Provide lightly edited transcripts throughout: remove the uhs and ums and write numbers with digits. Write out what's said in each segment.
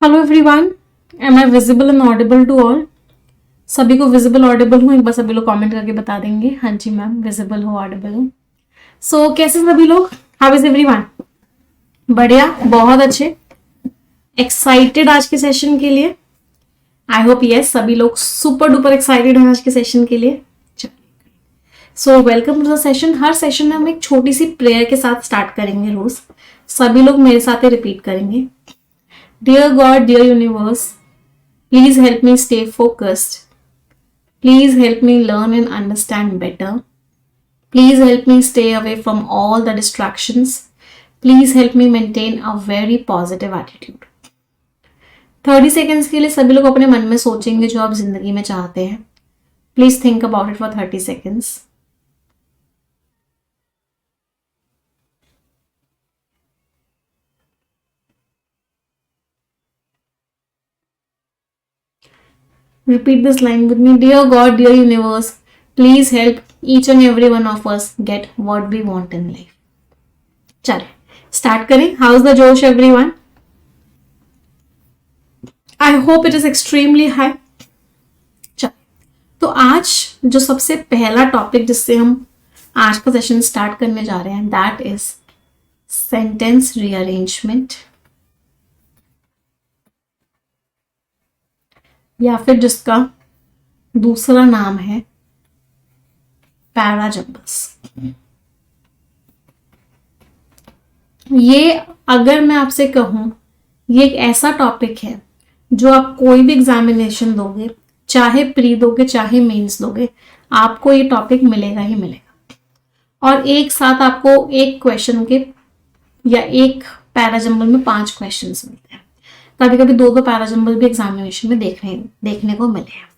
Hello everyone, am I visible and audible to all? सभी को visible Audible हूँ? एक बार सभी लोग कमेंट करके बता देंगे। हाँ जी मैम, विजिबल हो, ऑडिबल हूँ। सो कैसे सभी लोग? How is everyone? बढ़िया, बहुत अच्छे। एक्साइटेड आज के सेशन के लिए? आई होप यस, सभी लोग सुपर डुपर एक्साइटेड हैं आज के सेशन के लिए। So welcome to the session. हर सेशन में हम एक छोटी सी प्रेयर के साथ स्टार्ट करेंगे रोज। सभी लोग मेरे साथ ही रिपीट करेंगे। Dear God, dear universe, please help me stay focused. Please help me learn and understand better. Please help me stay away from all the distractions. Please help me maintain a very positive attitude. 30 seconds के लिए सभी लोग अपने मन में सोचेंगे जो आप जिंदगी में चाहते हैं. Please think about it for 30 seconds. Repeat this line with me. Dear God, dear universe, please help each and every one of us get what we want in life. चलिए स्टार्ट करें. हाउ इज द जोश everyone? I hope it is extremely high. चलिए, तो आज जो सबसे पहला topic जिससे हम आज का सेशन स्टार्ट करने जा रहे हैं, दैट इज सेंटेंस रीअरेंजमेंट, या फिर जिसका दूसरा नाम है पैराजम्बल्स. ये अगर मैं आपसे कहूं, ये एक ऐसा टॉपिक है जो आप कोई भी एग्जामिनेशन दोगे, चाहे प्री दोगे चाहे मेंस दोगे, आपको ये टॉपिक मिलेगा ही मिलेगा. और एक साथ आपको एक क्वेश्चन के या एक पैराजम्बल में 5 क्वेश्चंस मिलते हैं. कभी कभी 2 पैराजम्बल भी एग्जामिनेशन में देखने को मिले हैं.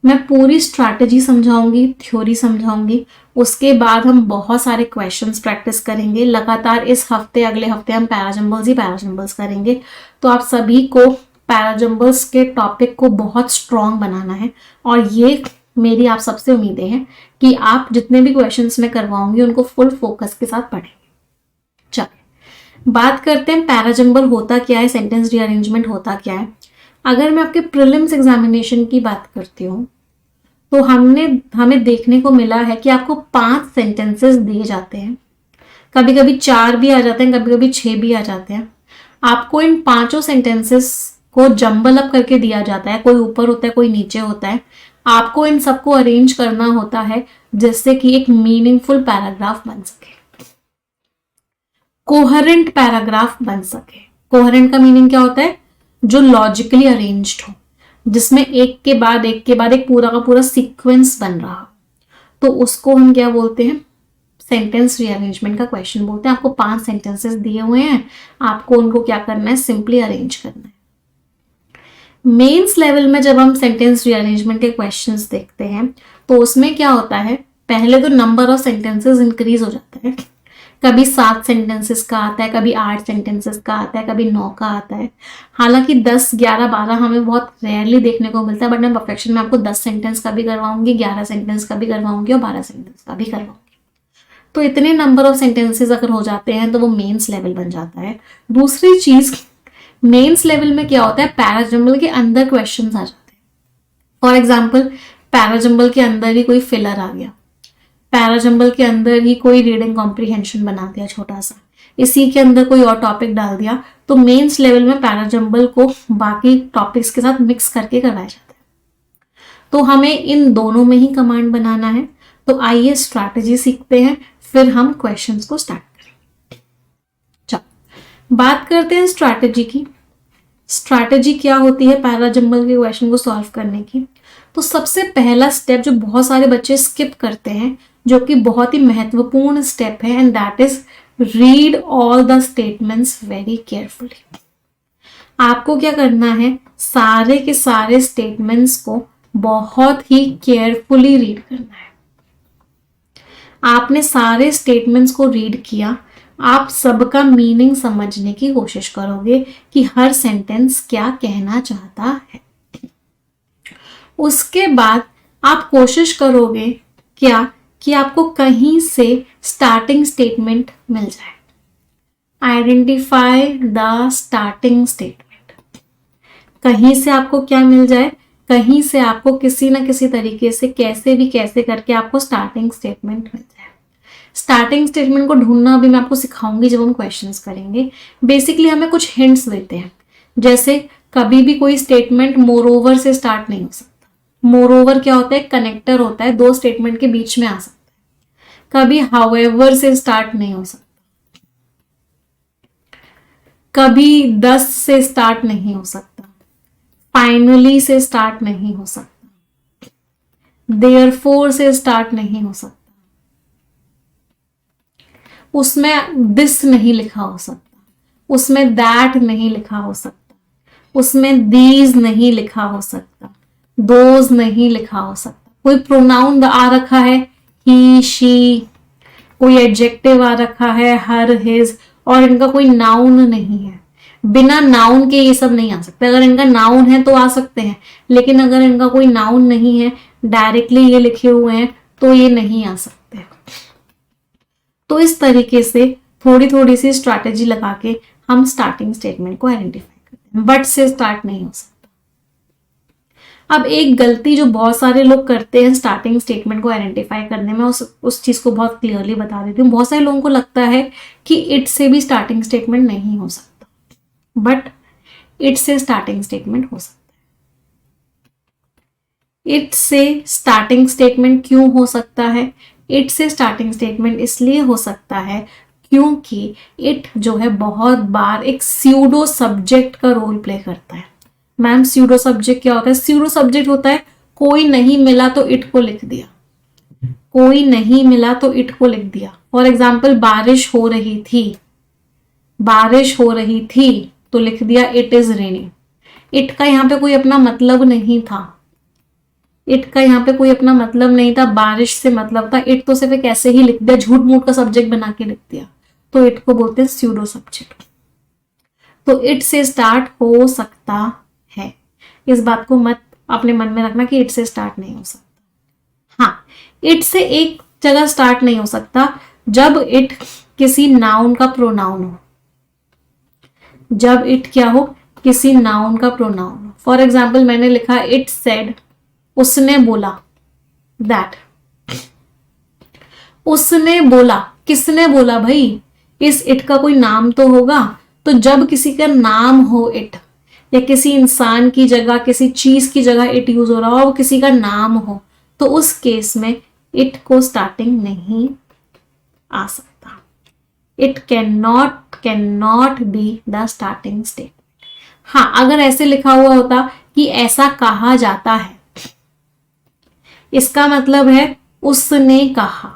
मैं पूरी स्ट्रैटेजी समझाऊंगी, थ्योरी समझाऊंगी. उसके बाद हम बहुत सारे क्वेश्चंस प्रैक्टिस करेंगे. लगातार इस हफ्ते अगले हफ्ते हम पैराजम्बल्स करेंगे. तो आप सभी को पैराजम्बल्स के टॉपिक को बहुत स्ट्रॉन्ग बनाना है. और ये मेरी आप सबसे उम्मीदें हैं कि आप जितने भी क्वेश्चंस मैं करवाऊंगी उनको फुल फोकस के साथ पढ़ेंगे. चलिए बात करते हैं पैराजम्बल होता क्या है, सेंटेंस रीअरेंजमेंट होता क्या है. अगर मैं आपके प्रीलिम्स एग्जामिनेशन की बात करती हूँ तो हमें देखने को मिला है कि आपको 5 सेंटेंसेस दिए जाते हैं. कभी कभी 4 भी आ जाते हैं, कभी कभी 6 भी आ जाते हैं. आपको इन 5 सेंटेंसेस को जंबल अप करके दिया जाता है. कोई ऊपर होता है, कोई नीचे होता है. आपको इन सबको अरेंज करना होता है जिससे कि एक मीनिंगफुल पैराग्राफ बन सके, कोहेरेंट पैराग्राफ बन सके. कोहेरेंट का मीनिंग क्या होता है? जो लॉजिकली अरेंज्ड हो, जिसमें एक के बाद एक पूरा का पूरा सीक्वेंस बन रहा हो. तो उसको हम क्या बोलते हैं? सेंटेंस रीअरेंजमेंट का क्वेश्चन बोलते हैं. आपको 5 सेंटेंसेस दिए हुए हैं, आपको उनको क्या करना है? सिंपली अरेंज करना है. मेंस लेवल में जब हम सेंटेंस रीअरेंजमेंट के क्वेश्चंस देखते हैं तो उसमें क्या होता है? पहले तो नंबर ऑफ सेंटेंसेस इंक्रीज हो जाता है. कभी 7 सेंटेंसेस का आता है, कभी 8 सेंटेंसेस का आता है, कभी 9 का आता है. हालांकि 10, 11, 12 हमें बहुत रेयरली देखने को मिलता है. बट मैं परफेक्शन में आपको 10 सेंटेंस का भी करवाऊंगी, 11 सेंटेंस का भी करवाऊंगी और 12 सेंटेंस का भी करवाऊंगी. तो इतने नंबर ऑफ सेंटेंसेस अगर हो जाते हैं तो वो मेंस लेवल बन जाता है. दूसरी चीज, मेंस लेवल में क्या होता है? पैराजम्बल के अंदर क्वेश्चन आ जाते हैं. फॉर एग्जाम्पल, पैराजम्बल के अंदर ही कोई फिलर आ गया, पैराजम्बल के अंदर ही कोई रीडिंग कॉम्प्रीहेंशन बना दिया छोटा सा, इसी के अंदर कोई और टॉपिक डाल दिया, तो मेंस लेवल में पैराजम्बल को बाकी टॉपिक्स के साथ मिक्स करके करवाया जाता है. तो हमें इन दोनों में ही कमांड बनाना है. तो आइए स्ट्रैटेजी सीखते हैं, फिर हम क्वेश्चंस को स्टार्ट करें. चलो बात करते हैं स्ट्रैटेजी की. स्ट्रैटेजी क्या होती है पैराजम्बल के क्वेश्चन को सॉल्व करने की? तो सबसे पहला स्टेप जो बहुत सारे बच्चे स्किप करते हैं, जो कि बहुत ही महत्वपूर्ण स्टेप है, and that is read all the statements very carefully. आपको क्या करना है? सारे के सारे स्टेटमेंट्स को बहुत ही केयरफुली रीड करना है. आपने सारे स्टेटमेंट्स को रीड किया, आप सबका मीनिंग समझने की कोशिश करोगे कि हर सेंटेंस क्या कहना चाहता है. उसके बाद आप कोशिश करोगे क्या कि आपको कहीं से स्टार्टिंग स्टेटमेंट मिल जाए. Identify the starting statement. कहीं से आपको क्या मिल जाए, कहीं से आपको किसी ना किसी तरीके से कैसे करके आपको स्टार्टिंग स्टेटमेंट मिल जाए। स्टार्टिंग स्टेटमेंट को ढूंढना अभी मैं आपको सिखाऊंगी जब हम क्वेश्चंस करेंगे। बेसिकली हमें कुछ हिंट्स देते हैं, जैसे कभी भी कोई स्टेटमेंट मोरओवर से स्टार्ट नहीं हो सकता। मोरओवर क्या होता है, कनेक्टर होता है, दो स्टेटमेंट के बीच में आ सकता है। कभी हाउएवर से स्टार्ट नहीं हो सकता, कभी 10 से स्टार्ट नहीं हो सकता, फाइनली से स्टार्ट नहीं हो सकता, देयरफॉर से स्टार्ट नहीं हो सकता, उसमें दिस नहीं लिखा हो सकता, उसमें दैट नहीं लिखा हो सकता, उसमें दीज नहीं लिखा हो सकता, दोज नहीं लिखा हो सकता। कोई प्रोनाउन आ रखा है, ही शी, कोई एडजेक्टिव आ रखा है, हर हिज, और इनका कोई नाउन नहीं है। बिना नाउन के ये सब नहीं आ सकते। अगर इनका नाउन है तो आ सकते हैं, लेकिन अगर इनका कोई नाउन नहीं है, डायरेक्टली ये लिखे हुए हैं, तो ये नहीं आ सकते। तो इस तरीके से थोड़ी थोड़ी सी स्ट्रैटेजी लगा के हम स्टार्टिंग स्टेटमेंट को आइडेंटिफाई करते हैं। बट से स्टार्ट नहीं हो सकता। अब एक गलती जो बहुत सारे लोग करते हैं स्टार्टिंग स्टेटमेंट को आइडेंटिफाई करने में, उस चीज को बहुत क्लियरली बता देती हूँ। बहुत सारे लोगों को लगता है कि इट से भी स्टार्टिंग स्टेटमेंट नहीं हो सकता, बट इट से स्टार्टिंग स्टेटमेंट हो सकता है। इट से स्टार्टिंग स्टेटमेंट क्यों हो सकता है? इट से स्टार्टिंग स्टेटमेंट इसलिए हो सकता है क्योंकि इट जो है बहुत बार एक स्यूडो सब्जेक्ट का रोल प्ले करता है। मैम स्यूडो सब्जेक्ट क्या होता है? स्यूडो सब्जेक्ट होता है कोई नहीं मिला तो इट को लिख दिया, कोई नहीं मिला तो इट को लिख दिया। फॉर एग्जाम्पल बारिश हो रही थी, बारिश हो रही थी तो लिख दिया इट इज रेनिंग। इट का यहाँ पे कोई अपना मतलब नहीं था, इट का यहाँ पे कोई अपना मतलब नहीं था, बारिश से मतलब था। इट तो सिर्फ एक ऐसे ही लिख दिया, झूठ मूठ का सब्जेक्ट बना के लिख दिया, तो इट को बोलते हैं स्यूडो सब्जेक्ट। तो इट से स्टार्ट हो सकता है, इस बात को मत अपने मन में रखना कि इट से स्टार्ट नहीं हो सकता। हाँ, इट से एक जगह स्टार्ट नहीं हो सकता, जब इट किसी नाउन का प्रोनाउन हो। जब इट क्या हो? किसी नाउन का प्रोनाउन हो। फॉर एग्जाम्पल मैंने लिखा इट सेड, उसने बोला, दैट। उसने बोला, किसने बोला भाई? इस इट का कोई नाम तो होगा। तो जब किसी का नाम हो इट, या किसी इंसान की जगह किसी चीज की जगह इट यूज हो रहा हो, वो किसी का नाम हो, तो उस केस में इट को स्टार्टिंग नहीं आ सकता। It can not be the starting statement. हाँ, अगर ऐसे लिखा हुआ होता कि ऐसा कहा जाता है, इसका मतलब है उसने कहा,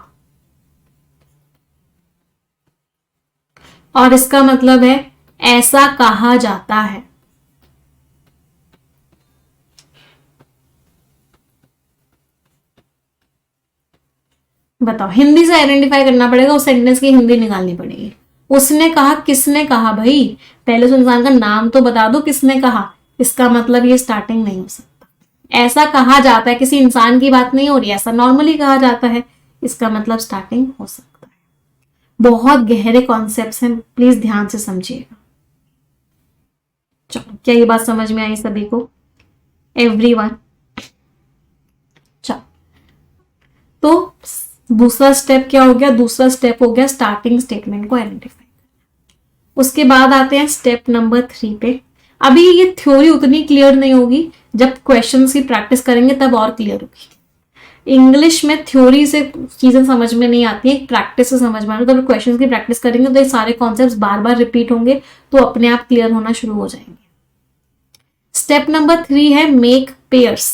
और इसका मतलब है ऐसा कहा जाता है। बताओ, हिंदी से आइडेंटिफाई करना पड़ेगा, उस सेंटेंस की हिंदी निकालनी पड़ेगी। उसने कहा, किसने कहा भाई? पहले उस इंसान का नाम तो बता दो, किसने कहा, इसका मतलब ये स्टार्टिंग नहीं हो सकता। ऐसा कहा जाता है, किसी इंसान की बात नहीं हो रही, ऐसा नॉर्मली कहा जाता है, इसका मतलब स्टार्टिंग हो सकता है। बहुत गहरे कॉन्सेप्ट्स हैं, प्लीज ध्यान से समझिएगा। चलो, क्या ये बात समझ में आई सभी को? एवरीवन? चलो, तो दूसरा स्टेप क्या हो गया? दूसरा स्टेप हो गया स्टार्टिंग स्टेटमेंट को आइडेंटिफाई। उसके बाद आते हैं स्टेप नंबर 3 पे। अभी ये थ्योरी उतनी क्लियर नहीं होगी, जब क्वेश्चंस की प्रैक्टिस करेंगे तब और क्लियर होगी। इंग्लिश में थ्योरी से चीजें समझ में नहीं आती है, प्रैक्टिस से समझ में आती है। तो क्वेश्चंस की प्रैक्टिस करेंगे तो ये सारे कॉन्सेप्ट्स बार बार रिपीट होंगे, तो अपने आप क्लियर होना शुरू हो जाएंगे। स्टेप नंबर 3 है मेक पेयर्स।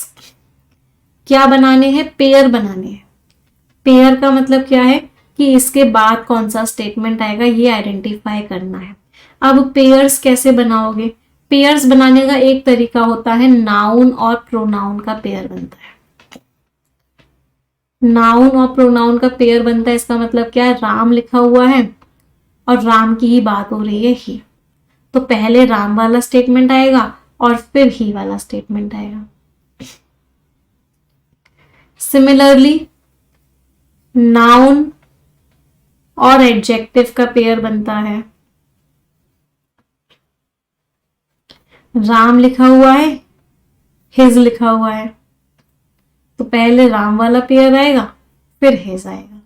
क्या बनाने हैं? पेयर बनाने हैं। पेयर का मतलब क्या है कि इसके बाद कौन सा स्टेटमेंट आएगा, ये आइडेंटिफाई करना है। अब पेयर्स कैसे बनाओगे? पेयर्स बनाने का एक तरीका होता है, नाउन और प्रोनाउन का पेयर बनता है। नाउन और प्रोनाउन का पेयर बनता है, इसका मतलब क्या है? राम लिखा हुआ है और राम की ही बात हो रही है, ही, तो पहले राम वाला स्टेटमेंट आएगा और फिर ही वाला स्टेटमेंट आएगा। सिमिलरली नाउन और एडजेक्टिव का पेयर बनता है। राम लिखा हुआ है, हिज लिखा हुआ है, तो पहले राम वाला पेयर आएगा फिर हिज आएगा।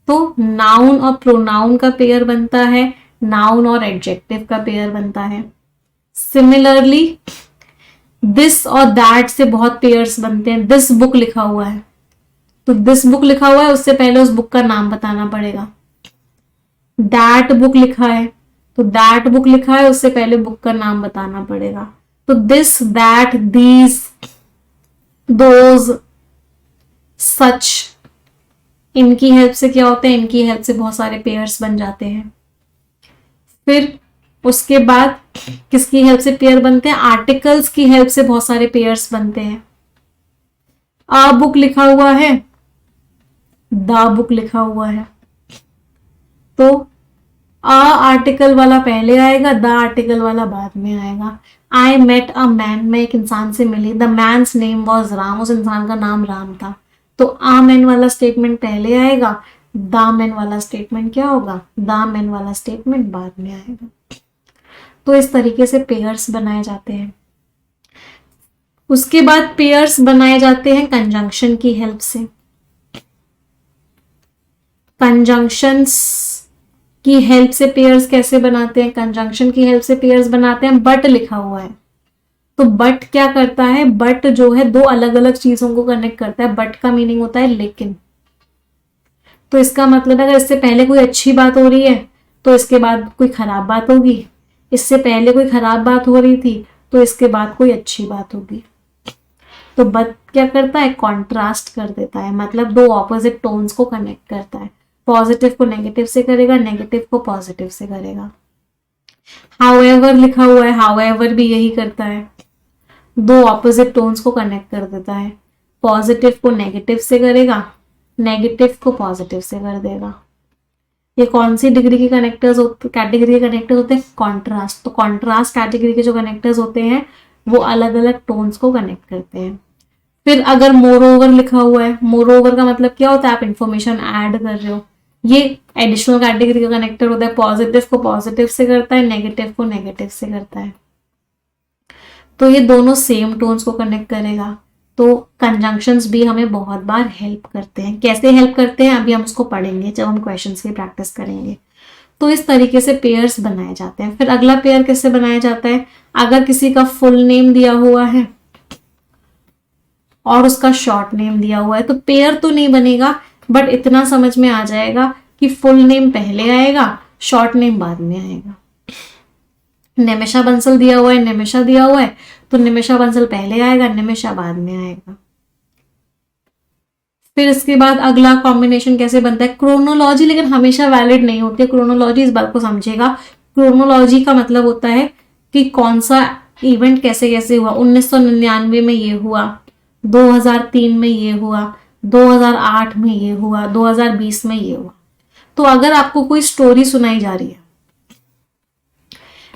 तो नाउन और प्रोनाउन का पेयर बनता है, नाउन और एडजेक्टिव का पेयर बनता है। सिमिलरली दिस और दैट से बहुत पेयर्स बनते हैं। दिस बुक लिखा हुआ है, तो दिस बुक लिखा हुआ है, उससे पहले उस बुक का नाम बताना पड़ेगा। दैट बुक लिखा है, तो दैट बुक लिखा है, उससे पहले बुक का नाम बताना पड़ेगा। तो दिस, दैट, दीज, दोज, सच, इनकी हेल्प से क्या होता है, इनकी हेल्प से बहुत सारे पेयर्स बन जाते हैं। फिर उसके बाद किसकी हेल्प से पेयर बनते हैं, आर्टिकल्स की हेल्प से बहुत सारे पेयर्स बनते हैं। आ बुक लिखा हुआ है, द बुक लिखा हुआ है, तो आ आर्टिकल वाला पहले आएगा, द आर्टिकल वाला बाद में आएगा। आई मेट अ मैन, मैं एक इंसान से मिली, the man's name was Ram, उस इंसान का नाम राम था। तो आ मैन वाला स्टेटमेंट पहले आएगा, द मैन वाला स्टेटमेंट क्या होगा, द मैन वाला स्टेटमेंट बाद में आएगा। तो इस तरीके से पेयर्स बनाए जाते हैं। उसके बाद पेयर्स बनाए जाते हैं कंजंक्शन की हेल्प से। कंजंक्शंस की हेल्प से पेयर्स कैसे बनाते हैं, कंजंक्शन की हेल्प से पेयर्स बनाते हैं। बट लिखा हुआ है, तो बट क्या करता है, बट जो है दो अलग अलग चीजों को कनेक्ट करता है। बट का मीनिंग होता है लेकिन। तो इसका मतलब अगर इससे पहले कोई अच्छी बात हो रही है तो इसके बाद कोई खराब बात होगी, इससे पहले कोई खराब बात हो रही थी तो इसके बाद कोई अच्छी बात होगी। तो बट क्या करता है, कॉन्ट्रास्ट कर देता है, मतलब दो ऑपोजिट टोन्स को कनेक्ट करता है। पॉजिटिव को नेगेटिव से करेगा, नेगेटिव को पॉजिटिव से करेगा। हाउएवर लिखा हुआ है, हाउएवर भी यही करता है, दो ऑपोजिट टोन्स को कनेक्ट कर देता है। पॉजिटिव को नेगेटिव से करेगा, नेगेटिव को पॉजिटिव से कर देगा। ये कौन सी डिग्री के कनेक्टर्स होते, कैटेगरी के कनेक्टर्स होते हैं, कॉन्ट्रास्ट। तो कॉन्ट्रास्ट कैटेगरी के जो कनेक्टर्स होते हैं वो अलग अलग टोन्स को कनेक्ट करते हैं। फिर अगर मोर ओवर लिखा हुआ है, मोर ओवर का मतलब क्या होता है, आप इंफॉर्मेशन ऐड कर रहे हो, ये एडिशनल कैटेगरी का कनेक्टर होता है। पॉजिटिव को पॉजिटिव से करता है, नेगेटिव को नेगेटिव से करता है। तो ये दोनों सेम टोन्स को कनेक्ट करेगा। तो कंजंक्शंस भी हमें बहुत बार हेल्प करते हैं। कैसे हेल्प करते हैं अभी हम उसको पढ़ेंगे जब हम क्वेश्चंस की प्रैक्टिस करेंगे। तो इस तरीके से पेयर्स बनाए जाते हैं। फिर अगला पेयर कैसे बनाया जाता है, अगर किसी का फुल नेम दिया हुआ है और उसका शॉर्ट नेम दिया हुआ है तो पेयर तो नहीं बनेगा, बट इतना समझ में आ जाएगा कि फुल नेम पहले आएगा, शॉर्ट नेम बाद में आएगा। निमिषा बंसल दिया हुआ है, निमिषा दिया हुआ है, तो निमिषा बंसल पहले आएगा, निमिषा बाद में आएगा। फिर इसके बाद अगला कॉम्बिनेशन कैसे बनता है, क्रोनोलॉजी, लेकिन हमेशा वैलिड नहीं होती है क्रोनोलॉजी, इस बात को समझेगा। क्रोनोलॉजी का मतलब होता है कि कौन सा इवेंट कैसे कैसे हुआ। 1999 में ये हुआ, 2003 में ये हुआ, 2008 में ये हुआ, 2020 में ये हुआ। तो अगर आपको कोई स्टोरी सुनाई जा रही है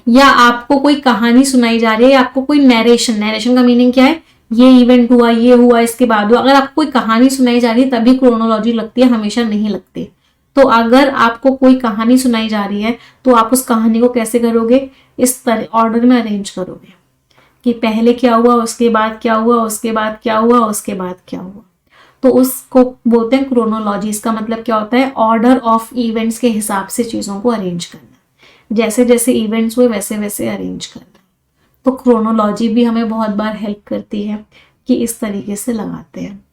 या आपको कोई कहानी सुनाई जा रही है, आपको कोई नरेशन, नरेशन का मीनिंग क्या है, ये इवेंट हुआ, ये हुआ, इसके बाद हुआ, अगर आपको कोई कहानी सुनाई जा रही है तभी क्रोनोलॉजी लगती है, हमेशा नहीं लगती। तो अगर आपको कोई कहानी सुनाई जा रही है तो आप उस कहानी को कैसे करोगे, इस तरह ऑर्डर में अरेंज करोगे कि पहले क्या हुआ, उसके बाद क्या हुआ, उसके बाद क्या हुआ, उसके बाद क्या हुआ। तो उसको बोलते हैं क्रोनोलॉजी। इसका मतलब क्या होता है, ऑर्डर ऑफ इवेंट्स के हिसाब से चीजों को अरेंज करना, जैसे जैसे इवेंट्स हुए वैसे वैसे अरेंज करना। तो क्रोनोलॉजी भी हमें बहुत बार हेल्प करती है कि इस तरीके से लगाते हैं।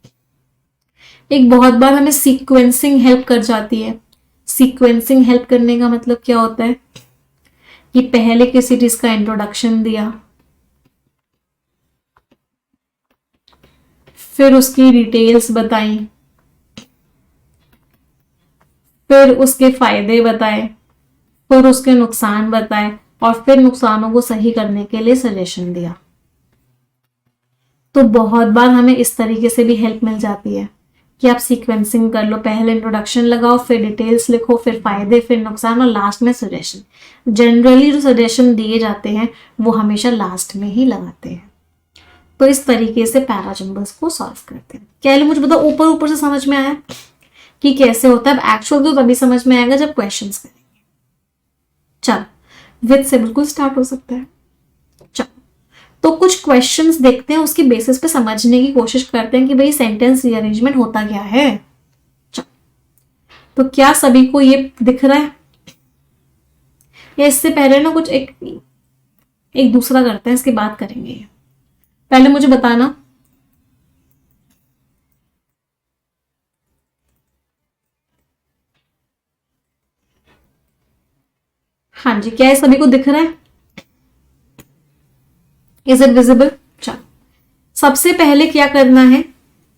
एक बहुत बार हमें सीक्वेंसिंग हेल्प कर जाती है। सीक्वेंसिंग हेल्प करने का मतलब क्या होता है कि पहले किसी चीज का इंट्रोडक्शन दिया, फिर उसकी डिटेल्स बताई, फिर उसके फायदे बताए, फिर उसके नुकसान बताए, और फिर नुकसानों को सही करने के लिए सजेशन दिया। तो बहुत बार हमें इस तरीके से भी हेल्प मिल जाती है कि आप सीक्वेंसिंग कर लो, पहले इंट्रोडक्शन लगाओ, फिर डिटेल्स लिखो, फिर फायदे, फिर नुकसान, और लास्ट में सजेशन। जनरली जो सजेशन दिए जाते हैं वो हमेशा लास्ट में ही लगाते हैं। तो इस तरीके से पैराजम्बल्स को सॉल्व करते हैं। क्या मुझे बताओ, ऊपर ऊपर से समझ में आया कि कैसे होता है, अब एक्चुअल तो तभी समझ में आएगा जब क्वेश्चंस करेंगे। चल विद से बिल्कुल स्टार्ट हो सकता है। चल तो कुछ क्वेश्चंस देखते हैं, उसकी बेसिस पे समझने की कोशिश करते हैं कि भाई सेंटेंस रीअरेंजमेंट होता क्या है। तो क्या सभी को ये दिख रहा है, या इससे पहले ना कुछ एक दूसरा करते हैं, इसकी बात करेंगे। पहले मुझे बताना हाँ जी, क्या है सभी को दिख रहा है? Is it visible? चलो, सबसे पहले क्या करना है,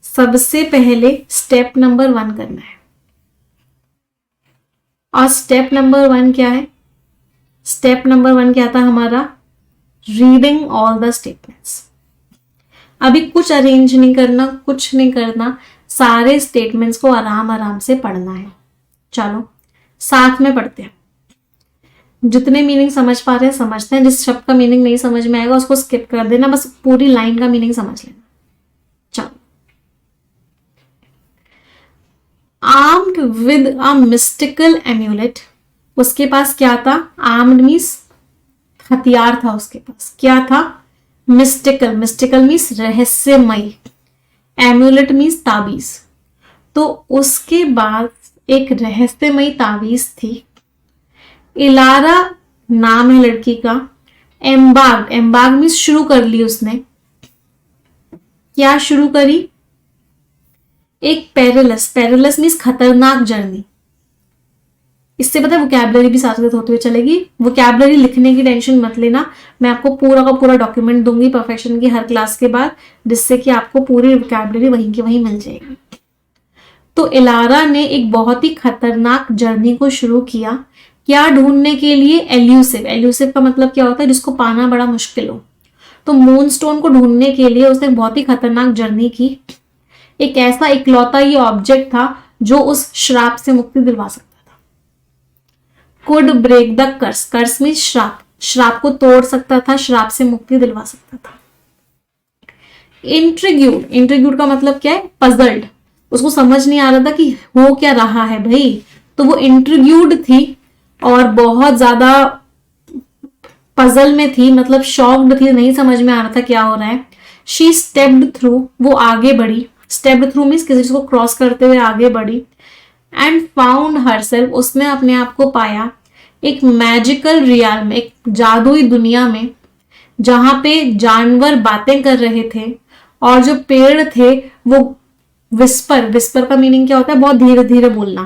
सबसे पहले स्टेप नंबर 1 करना है। और स्टेप नंबर 1 क्या है? स्टेप नंबर 1 क्या था हमारा? Reading all the statements. अभी कुछ अरेंज नहीं करना, कुछ नहीं करना, सारे स्टेटमेंट्स को आराम आराम से पढ़ना है। चलो साथ में पढ़ते हैं, जितने मीनिंग समझ पा रहे हैं समझते हैं, जिस शब्द का मीनिंग नहीं समझ में आएगा उसको स्किप कर देना, बस पूरी लाइन का मीनिंग समझ लेना। चलो, armed with a mystical emulate, उसके पास क्या था? आर्म्ड मीन्स हथियार था उसके पास, क्या था? मिस्टिकल, मिस्टिकल मीन्स रहस्यमयी, एम्यूलेट मीन्स ताबीज। तो उसके बाद एक रहस्यमयी ताबीज थी। इलारा नाम है लड़की का। एम्बार्ग, एम्बार्ग मीन्स शुरू कर ली उसने, क्या शुरू करी? एक पेरिलस, पेरिलस मीन्स खतरनाक जर्नी। इससे पता है वोकैबुलरी भी साथ साथ होते हुए चलेगी। वोकैबुलरी लिखने की टेंशन मत लेना, मैं आपको पूरा का पूरा डॉक्यूमेंट दूंगी परफेक्शन की हर क्लास के बाद, जिससे कि आपको पूरी वोकैबुलरी वहीं की वहीं मिल जाएगी। तो इलारा ने एक बहुत ही खतरनाक जर्नी को शुरू किया, क्या ढूंढने के लिए? एल्यूसिव, एल्यूसिव का मतलब क्या होता है? जिसको पाना बड़ा मुश्किल हो। तो मूनस्टोन को ढूंढने के लिए उसने बहुत ही खतरनाक जर्नी की। एक ऐसा इकलौता ये ऑब्जेक्ट था जो उस श्राप से मुक्ति दिलवा सकता था। Could break the curse, curse means श्राप, श्राप को तोड़ सकता था, श्राप से मुक्ति दिलवा सकता था। इंट्रीग्यूड, इंट्रीग्यूड का मतलब क्या है? पजल्ड, उसको समझ नहीं आ रहा था कि हो क्या रहा है भाई, तो वो इंट्रीग्यूड थी और बहुत ज्यादा पजल में थी, मतलब शॉक्ड थी, नहीं समझ में आ रहा था क्या हो रहा है। शी स्टेप्ड थ्रू, वो आगे बढ़ी, स्टेप्ड थ्रू मीन्स किसी चीज को क्रॉस करते हुए आगे बढ़ी। एंड फाउंड हरसेल्फ, उसने अपने आप को पाया एक मैजिकल रियल में, एक जादुई दुनिया में, जहां पे जानवर बातें कर रहे थे और जो पेड़ थे वो विस्पर, विस्पर का मीनिंग क्या होता है? बहुत धीरे धीरे बोलना,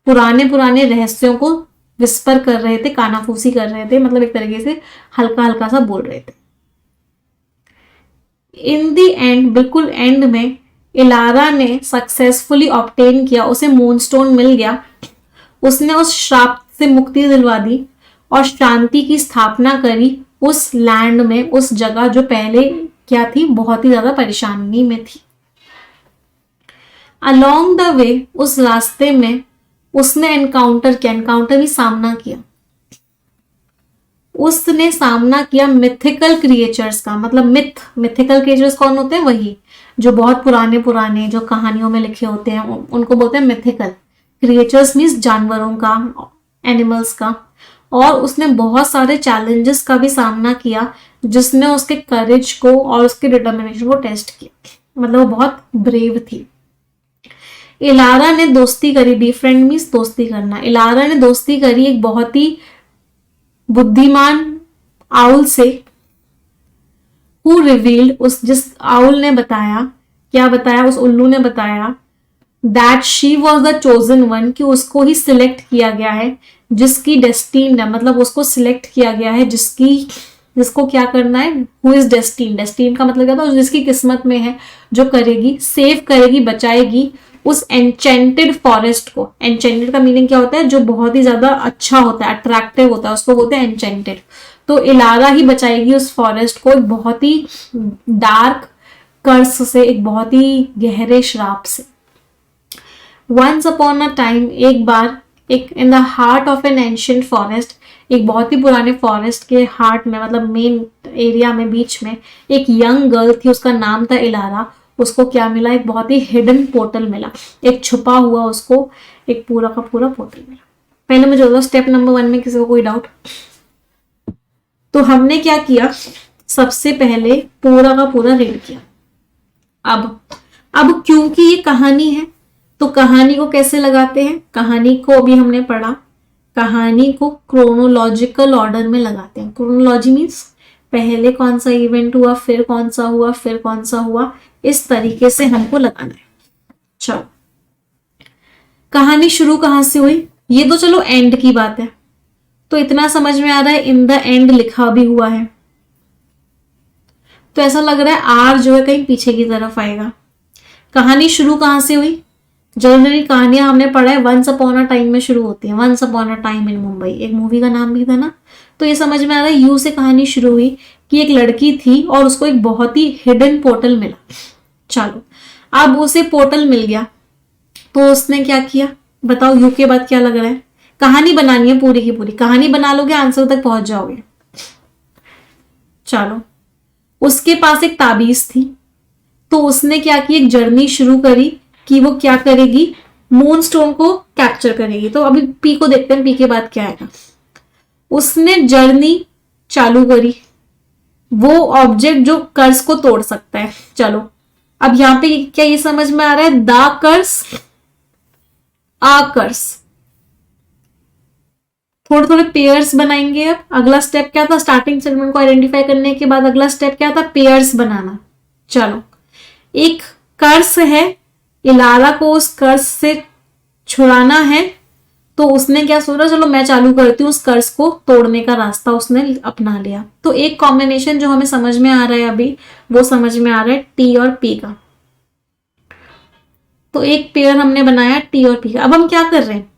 पुराने पुराने रहस्यों को विस्पर कर रहे थे, कानाफूसी कर रहे थे, मतलब एक तरीके से हल्का हल्का सा बोल रहे थे। इन दी एंड, बिल्कुल एंड में इलारा ने सक्सेसफुली ऑब्टेन किया, उसे मूनस्टोन मिल गया, उसने उस श्राप से मुक्ति दिलवा दी और शांति की स्थापना करी उस लैंड में, उस जगह जो पहले क्या थी? बहुत ही ज्यादा परेशानी में थी। अलोंग द वे, उस रास्ते में उसने एनकाउंटर किया, एनकाउंटर भी सामना किया, उसने सामना किया मिथिकल क्रिएचर्स का, मतलब मिथ, मिथिकल क्रिएचर्स कौन होते हैं? वही जो बहुत पुराने पुराने जो कहानियों में लिखे होते हैं, उनको बोलते हैं मिथिकल क्रिएचर्स, मीन्स जानवरों का, एनिमल्स का। और उसने बहुत सारे चैलेंजेस का भी सामना किया, जिसने उसके करेज को और उसके डिटर्मिनेशन को टेस्ट किया, मतलब वो बहुत ब्रेव थी। इलारा ने दोस्ती करी, बी फ्रेंड मीन्स दोस्ती करना। इलारा ने दोस्ती करी एक बहुत ही बुद्धिमान आउल से, हु रिवील्ड, उस जिस आउल ने बताया, क्या बताया? उस उल्लू ने बताया that she was the chosen one, कि उसको ही सिलेक्ट किया गया है, जिसकी डेस्टिन्ड है, मतलब उसको सिलेक्ट किया गया है जिसको क्या करना है? हु इज डेस्टिन, डेस्टिन का मतलब क्या था? जिसकी किस्मत में है, जो करेगी, सेव करेगी, बचाएगी उस एनचेंटेड फॉरेस्ट को। एनचेंटेड का मीनिंग क्या होता है? जो बहुत ही ज्यादा अच्छा होता है, अट्रैक्टिव होता है, उसको बोलते हैं एनचेंटेड। तो इलारा ही बचाएगी उस फॉरेस्ट को एक बहुत ही डार्क कर्स से, एक बहुत ही गहरे श्राप से। वंस अपॉन अ टाइम, एक बार, एक in the heart of N ancient forest, एक बहुत ही पुराने फॉरेस्ट के हार्ट में, मतलब मेन एरिया में, बीच में एक यंग गर्ल थी, उसका नाम था इलारा। उसको क्या मिला? एक बहुत ही हिडन पोर्टल मिला, एक छुपा हुआ उसको एक पूरा का पूरा पोर्टल मिला। पहले मुझे बताओ स्टेप नंबर 1 में किसी को कोई डाउट? तो हमने क्या किया, सबसे पहले पूरा का पूरा रीड किया। अब क्योंकि ये कहानी है तो कहानी को कैसे लगाते हैं, कहानी को अभी हमने पढ़ा, कहानी को क्रोनोलॉजिकल ऑर्डर में लगाते हैं। क्रोनोलॉजी मीन्स पहले कौन सा इवेंट हुआ, फिर कौन सा हुआ, फिर कौन सा हुआ, इस तरीके से हमको लगाना है। चलो, कहानी शुरू कहां से हुई, ये तो चलो एंड की बात है, तो इतना समझ में आ रहा है इन द एंड लिखा भी हुआ है, तो ऐसा लग रहा है आर जो है कहीं पीछे की तरफ आएगा। कहानी शुरू कहां से हुई, जनरली कहानियां हमने पढ़ा है वंस अपॉन अ टाइम में शुरू होती है, once upon a time in Mumbai, एक मूवी का नाम भी था ना। तो ये समझ में आ रहा है यू से कहानी शुरू हुई कि एक लड़की थी और उसको एक बहुत ही हिडन पोर्टल मिला। चलो, अब उसे पोर्टल मिल गया तो उसने क्या किया, बताओ यू के बाद क्या लग रहा है, कहानी बनानी है पूरी की पूरी, कहानी बना लोगे आंसर तक पहुंच जाओगे। चलो, उसके पास एक ताबीज थी तो उसने क्या की, एक जर्नी शुरू करी कि वो क्या करेगी, मून स्टोन को कैप्चर करेगी। तो अभी पी को देखते हैं, पी के बाद क्या आएगा। उसने जर्नी चालू करी, वो ऑब्जेक्ट जो कर्स को तोड़ सकता है। चलो, अब यहां पे क्या ये समझ में आ रहा है, द कर्स, आ कर्स, थोड़े थोड़े पेयर्स बनाएंगे। अब अगला स्टेप क्या था, स्टार्टिंग सेगमेंट को आइडेंटिफाई करने के बाद अगला स्टेप क्या था, पेयर्स बनाना। चलो, एक कर्स है, इलारा को उस कर्स से छुड़ाना है, तो उसने क्या सोचा, चलो मैं चालू करती हूँ, उस कर्स को तोड़ने का रास्ता उसने अपना लिया। तो एक कॉम्बिनेशन जो हमें समझ में आ रहा है अभी, वो समझ में आ रहा है टी और पी का। तो एक पेयर हमने बनाया टी और पी का। अब हम क्या कर रहे हैं,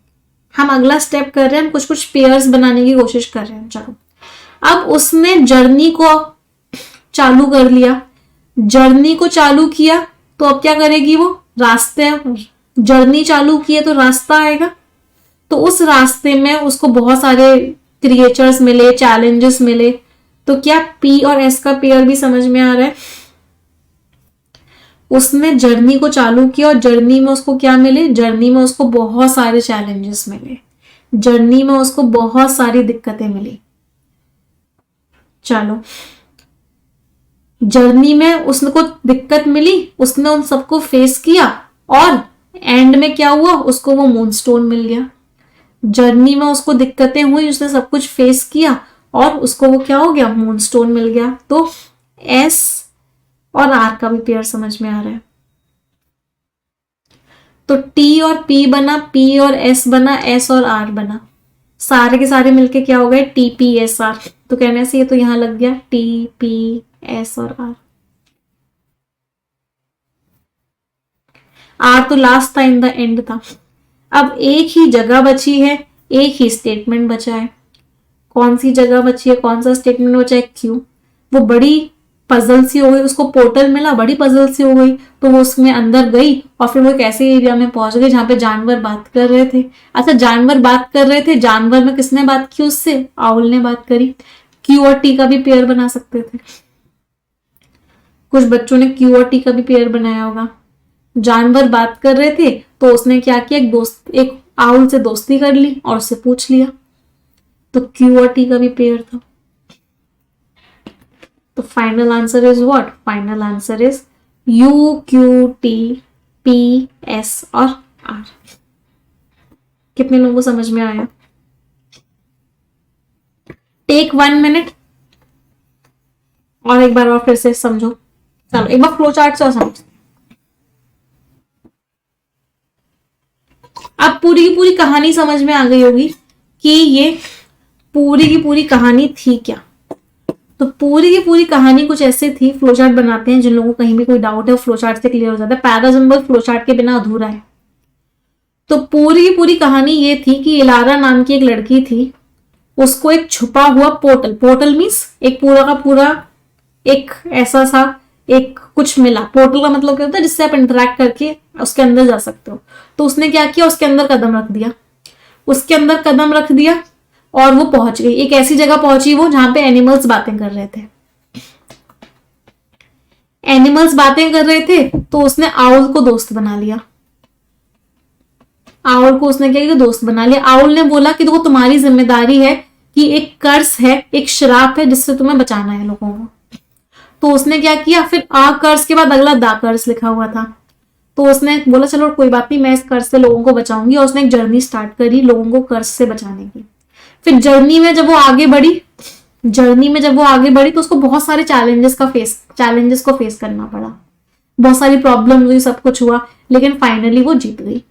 हम अगला स्टेप कर रहे हैं, हम कुछ कुछ पेयर्स बनाने की कोशिश कर रहे हैं। चलो, अब उसने जर्नी को चालू कर लिया, जर्नी को चालू किया तो अब क्या करेगी वो, रास्ते, जर्नी चालू किए तो रास्ता आएगा, तो उस रास्ते में उसको बहुत सारे क्रिएचर्स मिले, चैलेंजेस मिले। तो क्या पी और एस का पेयर भी समझ में आ रहा है, उसने जर्नी को चालू किया और जर्नी में उसको क्या मिले, जर्नी में उसको बहुत सारे चैलेंजेस मिले, जर्नी में उसको बहुत सारी दिक्कतें मिली। चलो, जर्नी में उसको दिक्कत मिली, उसने उन सबको फेस किया और एंड में क्या हुआ, उसको वो मून स्टोन मिल गया। जर्नी में उसको दिक्कतें हुई, उसने सब कुछ फेस किया और उसको वो क्या हो गया, मून स्टोन मिल गया। तो एस और आर का भी पेयर समझ में आ रहा है। तो टी और पी बना, पी और एस बना, एस और आर बना, सारे के सारे मिलके क्या हो गए, टी पी एस आर। तो कहने से ये तो यहां लग गया टी पी एस और आर। आर तो लास्ट था, इन द एंड था। अब एक ही जगह बची है, एक ही स्टेटमेंट बचा है। कौन सी जगह बची है, कौन सा स्टेटमेंट बचा है, क्यों। वो बड़ी पजल सी हो गई, उसको पोर्टल मिला, बड़ी पजल सी हो गई, तो वो उसमें अंदर गई और फिर वो एक ऐसे एरिया में पहुंच गई जहां पे जानवर बात कर रहे थे। अच्छा, जानवर बात कर रहे थे, जानवर में किसने बात की उससे, आउल ने बात करी। क्यू और टी का भी पेयर बना सकते थे, कुछ बच्चों ने क्यू और टी का भी पेयर बनाया होगा। जानवर बात कर रहे थे तो उसने क्या किया, एक आउल से दोस्ती कर ली और उससे पूछ लिया, तो क्यू और टी का भी पेयर था। तो final answer is what, final answer is you Q T P S और आर। कितने लोगों को समझ में आया, टेक 1 मिनट और एक बार और फिर से समझो। चलो, एक बार फ्लो चार्ट से समझो। अब पूरी की पूरी कहानी समझ में आ गई होगी कि ये पूरी की पूरी कहानी थी क्या। तो पूरी की पूरी कहानी कुछ ऐसे थी, फ्लोचार्ट बनाते हैं, जिन लोगों को कहीं भी कोई डाउट है फ्लोचार्ट से क्लियर हो जाता है, पैरासिंबल फ्लोचार्ट के बिना अधूरा है। तो पूरी की पूरी कहानी ये थी कि इलारा नाम की एक लड़की थी, उसको एक छुपा हुआ पोर्टल, पोर्टल मीन्स एक पूरा का पूरा एक ऐसा सा एक कुछ मिला। पोर्टल का मतलब क्या होता है, जिससे आप इंटरेक्ट करके उसके अंदर जा सकते हो। तो उसने क्या किया, उसके अंदर कदम रख दिया, उसके अंदर कदम रख दिया और वो पहुंच गई, एक ऐसी जगह पहुंची वो जहां पे एनिमल्स बातें कर रहे थे। एनिमल्स बातें कर रहे थे तो उसने आउल को दोस्त बना लिया, आउल को उसने क्या किया, दोस्त बना लिया। आउल ने बोला कि देखो तुम्हारी जिम्मेदारी है कि एक कर्स है, एक श्राप है जिससे तुम्हें बचाना है लोगों को। तो उसने क्या किया, फिर आ कर्स के बाद अगला दा कर्स लिखा हुआ था, तो उसने बोला चलो कोई बात नहीं, मैं इस कर्ज से लोगों को बचाऊंगी, और उसने एक जर्नी स्टार्ट करी लोगों को कर्ज से बचाने की। फिर जर्नी में जब वो आगे बढ़ी तो उसको बहुत सारे चैलेंजेस को फेस करना पड़ा, बहुत सारी प्रॉब्लम हुई, सब कुछ हुआ, लेकिन फाइनली वो जीत गई।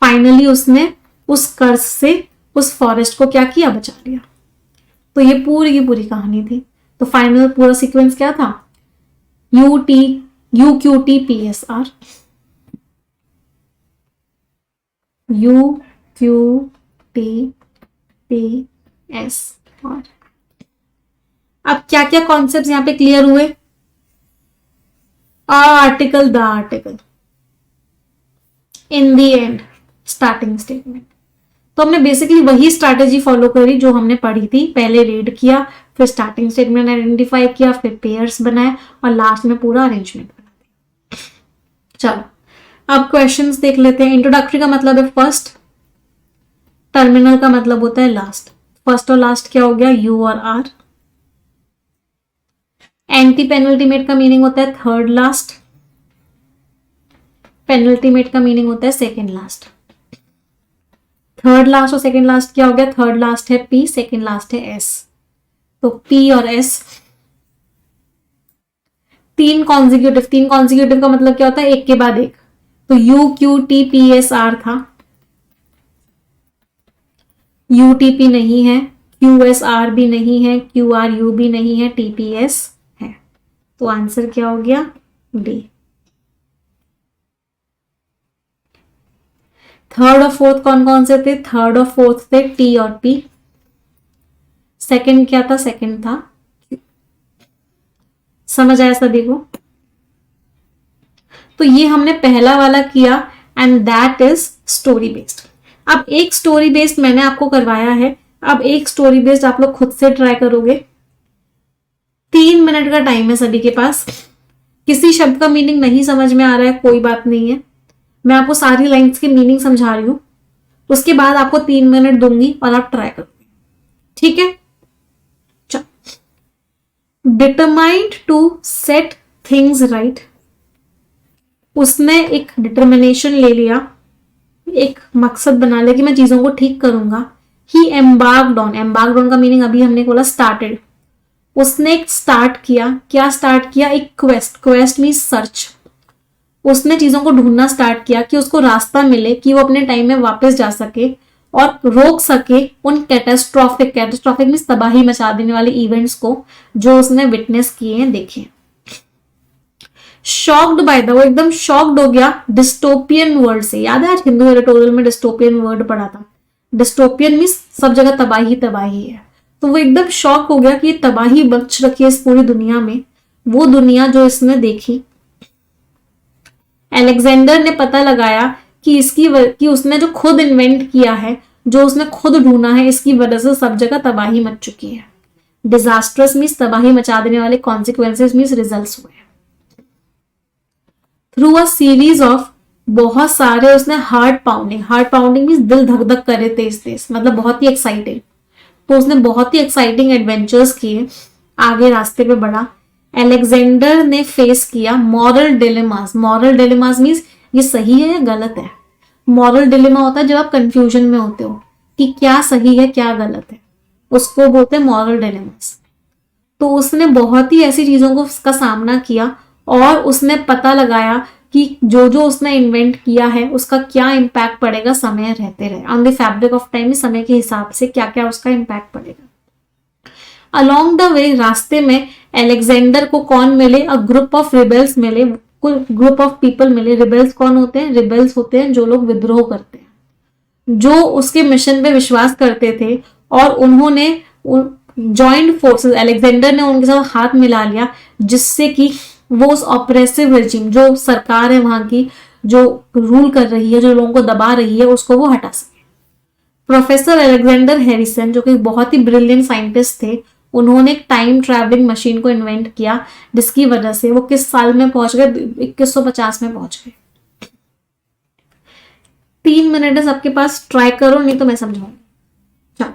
फाइनली उसने उस कर्ज से उस फॉरेस्ट को क्या किया, बचा लिया। तो ये पूरी की पूरी कहानी थी। तो फाइनल पूरा सीक्वेंस क्या था, UQTPSR, UQTPSR। अब क्या क्या कॉन्सेप्ट यहां पे क्लियर हुए, article the article in the end starting statement. तो हमने बेसिकली वही स्ट्रैटेजी फॉलो करी जो हमने पढ़ी थी, पहले रीड किया, फिर स्टार्टिंग स्टेटमेंट आइडेंटिफाई किया, फिर पेयर्स बनाए, और लास्ट में पूरा अरेंजमेंट बना दिया। चलो अब क्वेश्चंस देख लेते हैं। इंट्रोडक्टरी का मतलब है फर्स्ट, टर्मिनल का मतलब होता है लास्ट। फर्स्ट और लास्ट क्या हो गया, यू और आर। एंटी पेनल्टीमेट का मीनिंग होता है थर्ड लास्ट, पेनल्टीमेट का मीनिंग होता है सेकेंड लास्ट। थर्ड लास्ट और सेकेंड लास्ट क्या हो गया, थर्ड लास्ट है पी, सेकेंड लास्ट है एस। तो पी और एस तीन कॉन्जिक्यूटिव का मतलब क्या होता है, एक के बाद एक। तो UQTPSR था, UTP नहीं है, QSR भी नहीं है, QRU भी नहीं है, TPS है। तो आंसर क्या हो गया, डी। थर्ड और फोर्थ कौन कौन से थे, थर्ड और फोर्थ थे टी और पी। सेकंड क्या था, सेकंड था, समझ आया सभी को। तो ये हमने पहला वाला किया, and that is story based. अब एक स्टोरी बेस्ड मैंने आपको करवाया है, अब एक स्टोरी बेस्ड आप लोग खुद से ट्राई करोगे। 3 मिनट का टाइम है सभी के पास। किसी शब्द का मीनिंग नहीं समझ में आ रहा है, कोई बात नहीं है, मैं आपको सारी लाइंस की मीनिंग समझा रही हूं, उसके बाद आपको 3 मिनट दूंगी और आप ट्राई करोगे, ठीक है। Determined to set things right, उसने एक डिटर्मिनेशन ले लिया, एक मकसद बना लिया कि मैं चीजों को ठीक करूंगा। ही एम्बार्क्ड ऑन का मीनिंग अभी हमने बोला स्टार्टेड, उसने एक स्टार्ट किया, क्या स्टार्ट किया, एक क्वेस्ट मीन सर्च। उसने चीजों को ढूंढना स्टार्ट किया कि उसको रास्ता मिले कि वो अपने टाइम में वापस जा सके और रोक सके उन कैटास्ट्रॉफिक मीन तबाही मचा देने वाले इवेंट्स को जो उसने विटनेस किए हैं, देखे। शॉक्ड बाय द, वो एकदम शॉक्ड हो गया डिस्टोपियन वर्ड से। याद है आज हिंदू एडिटोरियल में डिस्टोपियन वर्ड पढ़ा था, डिस्टोपियन मीन सब जगह तबाही तबाही है। तो वो एकदम शॉक हो गया कि तबाही बच रखी है इस पूरी दुनिया में, वो दुनिया जो इसने देखी। अलेक्जेंडर ने पता लगाया कि उसने जो खुद इन्वेंट किया है, जो उसने खुद ढूंढा है, इसकी वजह से सब जगह तबाही मच चुकी है। डिजास्ट्रस मीन्स तबाही मचा देने वाले, कॉन्सिक्वेंसेस मीन्स रिजल्ट्स हुए। थ्रू अ सीरीज ऑफ, बहुत सारे उसने हार्ट पाउंडिंग मीन्स दिल धक धक करे तेज तेज, मतलब बहुत ही एक्साइटिंग। तो उसने बहुत ही एक्साइटिंग एडवेंचर्स किए, आगे रास्ते पे बढ़ा। अलेक्जेंडर ने फेस किया मॉरल डिलेमास मीन्स ये सही है या गलत है। मॉरल डिलेमा होता है जब आप कंफ्यूजन में होते हो कि क्या सही है क्या गलत है, उसको बोलते हैं मॉरल डिलेमास। तो उसने बहुत ही ऐसी चीजों को उसका सामना किया और उसने पता लगाया कि जो जो उसने इन्वेंट किया है उसका क्या इम्पैक्ट पड़ेगा समय रहते रहे, on the fabric of time, समय के हिसाब से क्या क्या उसका इम्पैक्ट पड़ेगा। अलोंग द वे, रास्ते में अलेक्जेंडर को कौन मिले, अ ग्रुप ऑफ रिबेल्स मिले, कुल ग्रुप ऑफ पीपल मिले। रिबेल्स कौन होते हैं, रिबेल्स होते हैं जो लोग विद्रोह करते हैं, जो उसके मिशन पे विश्वास करते थे, और उन्होंने जॉइंट फोर्सेस, अलेक्जेंडर ने उनके साथ हाथ मिला लिया, जिससे कि वो उस ऑपरेसिव रेजिम, जो सरकार है वहां की, जो रूल कर रही है, जो लोगों को दबा रही है, उसको वो हटा सके। प्रोफेसर अलेक्जेंडर हैरिसन, जो कि बहुत ही ब्रिलियंट साइंटिस्ट थे, उन्होंने एक टाइम ट्रैवलिंग मशीन को इन्वेंट किया, जिसकी वजह से वो किस साल में पहुंच गए, 2150 में पहुंच गए। 3 मिनट है सबके पास, ट्राई करो, नहीं तो मैं समझाऊंगी। चलो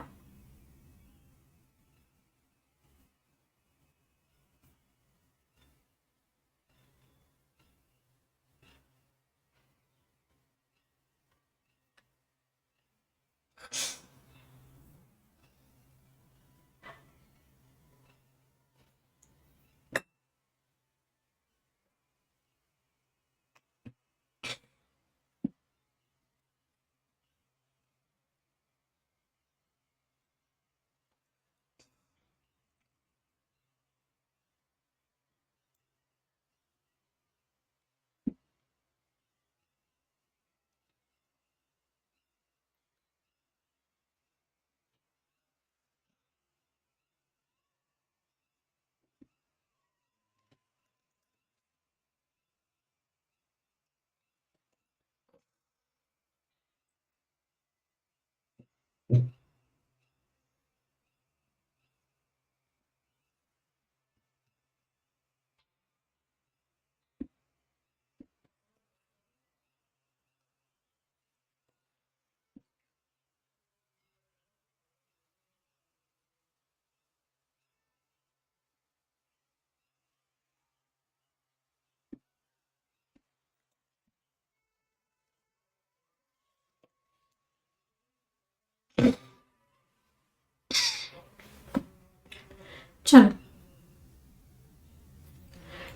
चलो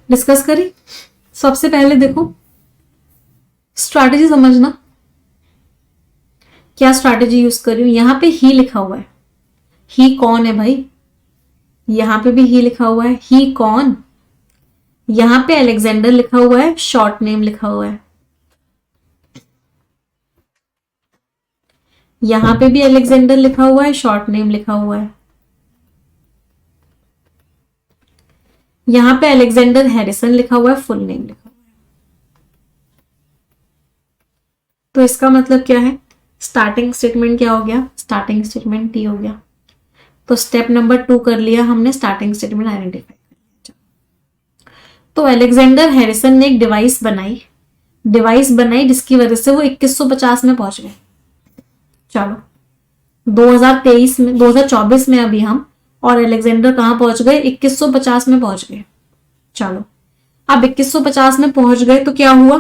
डिस्कस करें। सबसे पहले देखो स्ट्रैटेजी समझना, क्या स्ट्रैटेजी यूज कर रही हूं। यहां पे ही लिखा हुआ है, ही कौन है भाई, यहां पे भी ही लिखा हुआ है, ही कौन। यहां पे अलेक्जेंडर लिखा हुआ है, शॉर्ट नेम लिखा हुआ है। यहां पे भी अलेक्जेंडर लिखा हुआ है, शॉर्ट नेम लिखा हुआ है। यहां पे अलेक्जेंडर हैरिसन लिखा हुआ है, फुल नेम लिखा हुआ है। तो इसका मतलब क्या है, स्टार्टिंग स्टेटमेंट क्या हो गया, स्टार्टिंग स्टेटमेंट टी हो गया। तो स्टेप नंबर 2 कर लिया हमने, स्टार्टिंग स्टेटमेंट आइडेंटिफाई कर लिया। तो अलेक्जेंडर हैरिसन ने एक डिवाइस बनाई जिसकी वजह से वो 2150 में पहुंच गए। चलो 2023 में, 2024 में अभी हम, और अलेक्जेंडर कहां पहुंच गए, 2150 में पहुंच गए। चलो अब 2150 में पहुंच गए तो क्या हुआ,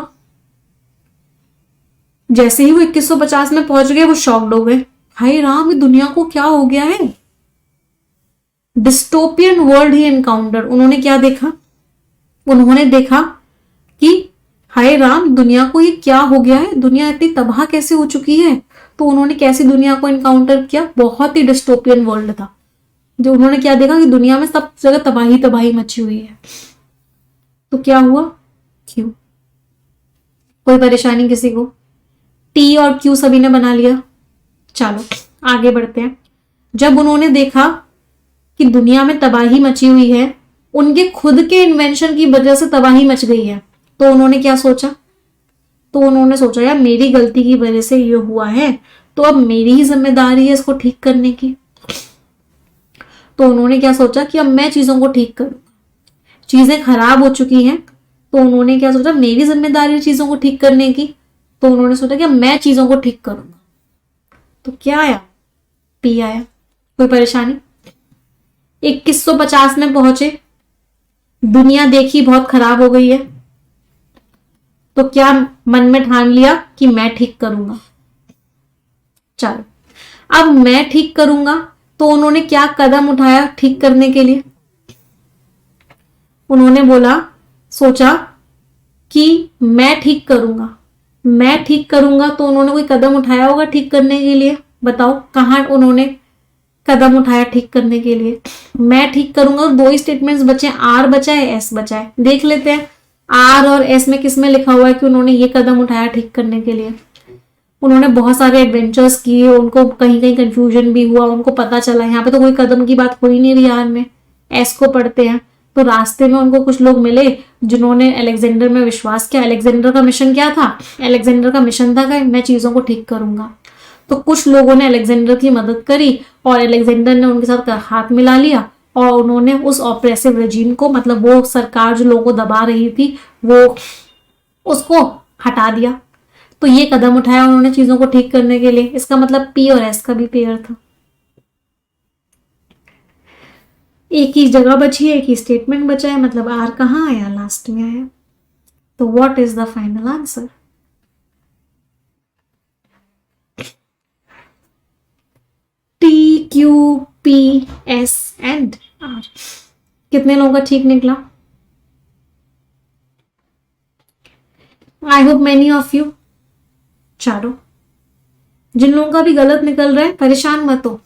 जैसे ही वो 2150 में पहुंच गए वो शॉक्ड हो गए, हाय राम ये दुनिया को क्या हो गया है। डिस्टोपियन वर्ल्ड ही एनकाउंटर, उन्होंने क्या देखा, उन्होंने देखा कि हाय राम दुनिया को ये क्या हो गया है, दुनिया इतनी तबाह कैसे हो चुकी है। तो उन्होंने कैसी दुनिया को एनकाउंटर किया, बहुत ही डिस्टोपियन वर्ल्ड था। जो उन्होंने क्या देखा कि दुनिया में सब जगह तबाही तबाही मची हुई है। तो क्या हुआ, क्यों, कोई परेशानी किसी को, टी और क्यू सभी ने बना लिया। चलो आगे बढ़ते हैं। जब उन्होंने देखा कि दुनिया में तबाही मची हुई है, उनके खुद के इन्वेंशन की वजह से तबाही मच गई है, तो उन्होंने क्या सोचा, तो उन्होंने सोचा यार मेरी गलती की वजह से ये हुआ है, तो अब मेरी ही जिम्मेदारी है इसको ठीक करने की। तो उन्होंने क्या सोचा कि अब मैं चीजों को ठीक करूं, चीजें खराब हो चुकी हैं, तो उन्होंने क्या सोचा, मेरी जिम्मेदारी है चीजों को ठीक करने की। तो उन्होंने सोचा कि मैं चीजों को ठीक करूंगा। तो क्या आया, पी आया। कोई परेशानी, 2150 में पहुंचे, दुनिया देखी बहुत खराब हो गई है, तो क्या मन में ठान लिया कि मैं ठीक करूंगा। चलो अब मैं ठीक करूंगा, तो उन्होंने क्या कदम उठाया ठीक करने के लिए, उन्होंने बोला, सोचा कि मैं ठीक करूंगा, मैं ठीक करूंगा, तो उन्होंने कोई कदम उठाया होगा ठीक करने के लिए। बताओ कहां उन्होंने कदम उठाया ठीक करने के लिए। मैं ठीक करूंगा, और दो ही स्टेटमेंट्स बचे, आर बचा है एस बचा है, देख लेते हैं आर और एस में किस में लिखा हुआ है कि उन्होंने ये कदम उठाया ठीक करने के लिए। उन्होंने बहुत सारे एडवेंचर्स किए, उनको कहीं कहीं कंफ्यूजन भी हुआ, उनको पता चला यहाँ पे तो कोई कदम की बात हो ही नहीं रही आर में। एस को पढ़ते हैं तो रास्ते में उनको कुछ लोग मिले जिन्होंने अलेक्जेंडर में विश्वास किया। अलेक्जेंडर का मिशन क्या था, अलेक्जेंडर का मिशन था कि मैं चीजों को ठीक करूंगा। तो कुछ लोगों ने अलेक्जेंडर की मदद करी और अलेक्जेंडर ने उनके साथ हाथ मिला लिया, और उन्होंने उस ऑपरेसिव रेजिम को, मतलब वो सरकार जो लोगों को दबा रही थी, वो उसको हटा दिया। तो ये कदम उठाया उन्होंने चीजों को ठीक करने के लिए। इसका मतलब पी और एस का भी पेयर था। एक ही जगह बची है, एक ही स्टेटमेंट बचा है, मतलब आर कहाँ आया, लास्ट में आया। तो what is the final answer, T Q P S and R. कितने लोगों का ठीक निकला, I hope many of you. चलो जिन लोगों का भी गलत निकल रहा है परेशान मत हो,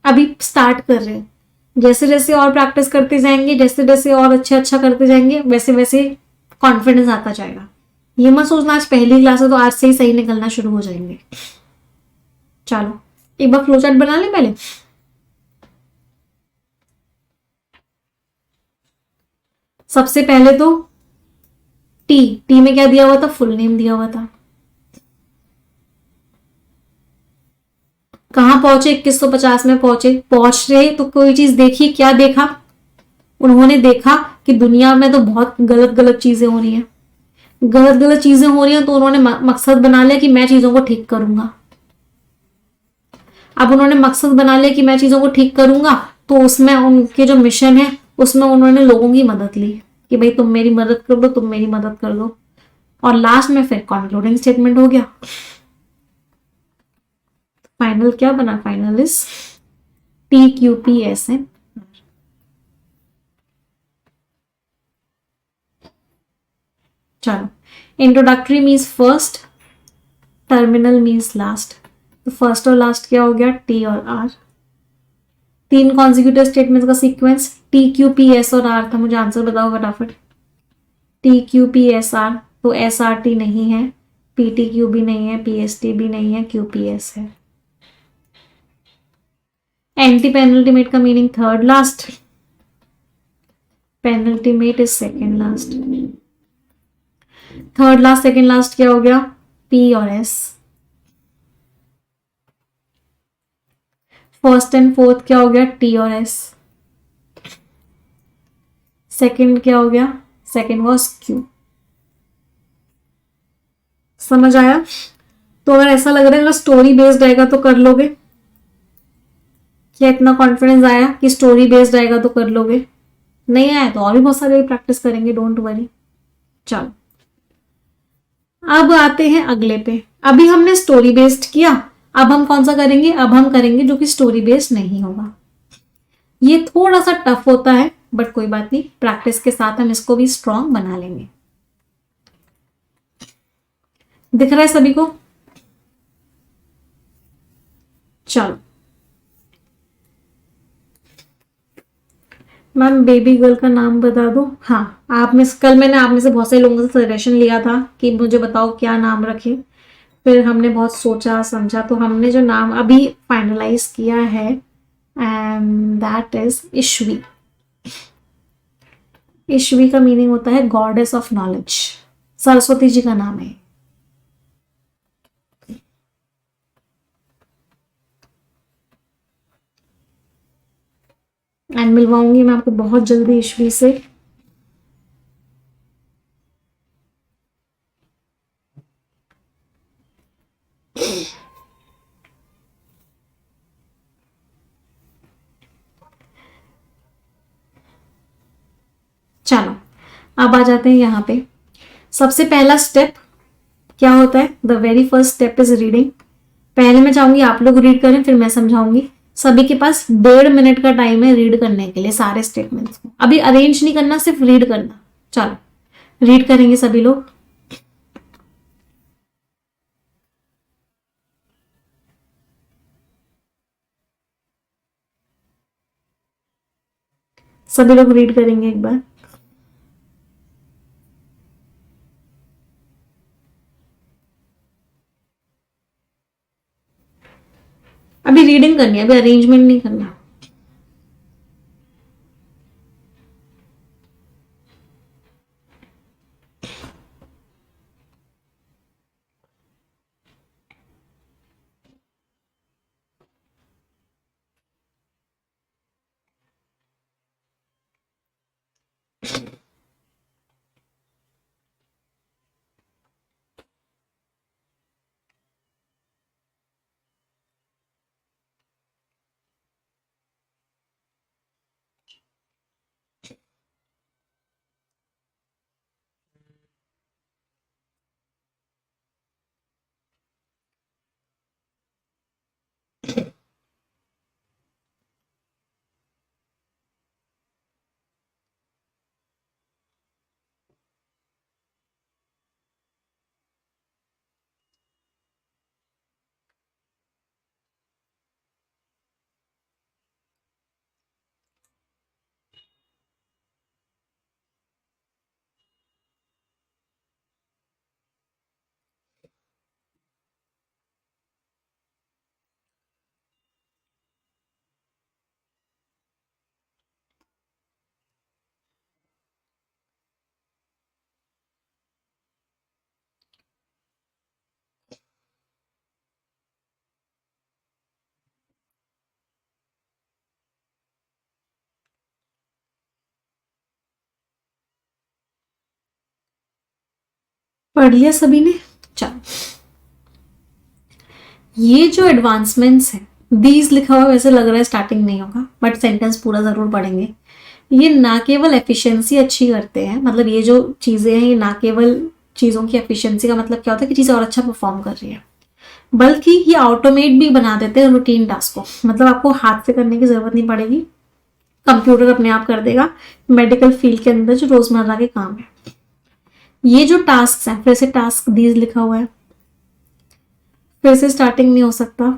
अभी स्टार्ट कर रहे हैं। जैसे जैसे और प्रैक्टिस करते जाएंगे, जैसे जैसे और अच्छा करते जाएंगे, वैसे वैसे कॉन्फिडेंस आता जाएगा। ये मत सोचना आज पहली क्लास है तो आज से ही सही निकलना शुरू हो जाएंगे। चलो एक बार फ्लो चार्ट बना ले पहले। सबसे पहले तो टी, टी में क्या दिया हुआ था, फुल नेम दिया हुआ था। कहाँ पहुंचे, 2150 में पहुंचे। पहुंच रहे तो कोई चीज देखी, क्या देखा उन्होंने? देखा कि दुनिया में तो बहुत गलत गलत चीजें हो रही हैं, गलत गलत चीजें हो रही हैं, तो उन्होंने मकसद बना लिया कि मैं चीजों को ठीक करूंगा। अब उन्होंने मकसद बना लिया कि मैं चीजों को ठीक करूंगा, तो उसमें उनके जो मिशन है उसमें उन्होंने लोगों की मदद ली कि भाई तुम मेरी मदद कर दो, तुम मेरी मदद कर दो, और लास्ट में फिर कंक्लूडिंग स्टेटमेंट हो गया। फाइनल क्या बना? Final is TQPSN। चलो, introductory means first, terminal means last. तो फर्स्ट और लास्ट क्या हो गया? T और R। तीन कॉन्जिक्यूटिव स्टेटमेंट्स का सीक्वेंस TQPS और R था। मुझे आंसर बताओ फटाफट। TQPSR, तो SRT नहीं है, PTQ भी नहीं है, PST भी नहीं है, QPS है। एंटी पेनल्टीमेट का meaning third last, penultimate is second last. Third last second last क्या हो गया? P और S। फर्स्ट एंड फोर्थ क्या हो गया? T और S। सेकेंड क्या हो गया? Second was Q। समझ आया? तो अगर ऐसा लग रहा है अगर स्टोरी बेस्ड आएगा तो कर लोगे, क्या इतना कॉन्फिडेंस आया कि स्टोरी बेस्ड आएगा तो कर लोगे? नहीं आया तो और भी बहुत सारे प्रैक्टिस करेंगे, डोंट वरी। चलो, अब आते हैं अगले पे। अभी हमने स्टोरी बेस्ड किया, अब हम कौन सा करेंगे? अब हम करेंगे जो कि स्टोरी बेस्ड नहीं होगा। ये थोड़ा सा टफ होता है, बट कोई बात नहीं, प्रैक्टिस के साथ हम इसको भी स्ट्रांग बना लेंगे। दिख रहा है सभी को? चलो मैम, बेबी गर्ल का नाम बता दो। हाँ, आप में कल मैंने आप में से बहुत से लोगों से सजेशन लिया था कि मुझे बताओ क्या नाम रखें। फिर हमने बहुत सोचा समझा, तो हमने जो नाम अभी फाइनलाइज किया है एंड दैट इज ईश्वी। ईश्वी का मीनिंग होता है goddess of knowledge. Saraswati ji का नाम है। एंड मिलवाऊंगी मैं आपको बहुत जल्दी ईश्वी से। चलो, अब आ जाते हैं यहाँ पे। सबसे पहला स्टेप क्या होता है? The very first step is reading. पहले मैं चाहूंगी आप लोग रीड करें, फिर मैं समझाऊंगी। सभी के पास 1.5 मिनट का टाइम है रीड करने के लिए सारे स्टेटमेंट्स को। अभी अरेंज नहीं करना, सिर्फ रीड करना। चलो, रीड करेंगे सभी लोग। सभी लोग रीड करेंगे एक बार। अभी रीडिंग करनी है, अभी अरेंजमेंट नहीं करना। पढ़ लिया सभी ने? चलो, ये जो एडवांसमेंट्स है, दीज लिखा हुआ वैसे लग रहा है स्टार्टिंग नहीं होगा, बट सेंटेंस पूरा जरूर पढ़ेंगे। ये ना केवल एफिशिएंसी अच्छी करते हैं, मतलब ये जो चीजें हैं ये ना केवल चीजों की एफिशिएंसी का मतलब क्या होता है कि चीजें और अच्छा परफॉर्म कर रही है, बल्कि ये ऑटोमेट भी बना देते हैं रूटीन टास्क को। मतलब आपको हाथ से करने की जरूरत नहीं पड़ेगी, कंप्यूटर अपने आप कर देगा मेडिकल फील्ड के अंदर जो रोजमर्रा के काम है। ये जो टास्क हैं, फिर से टास्क दीज लिखा हुआ है, फिर से स्टार्टिंग नहीं हो सकता।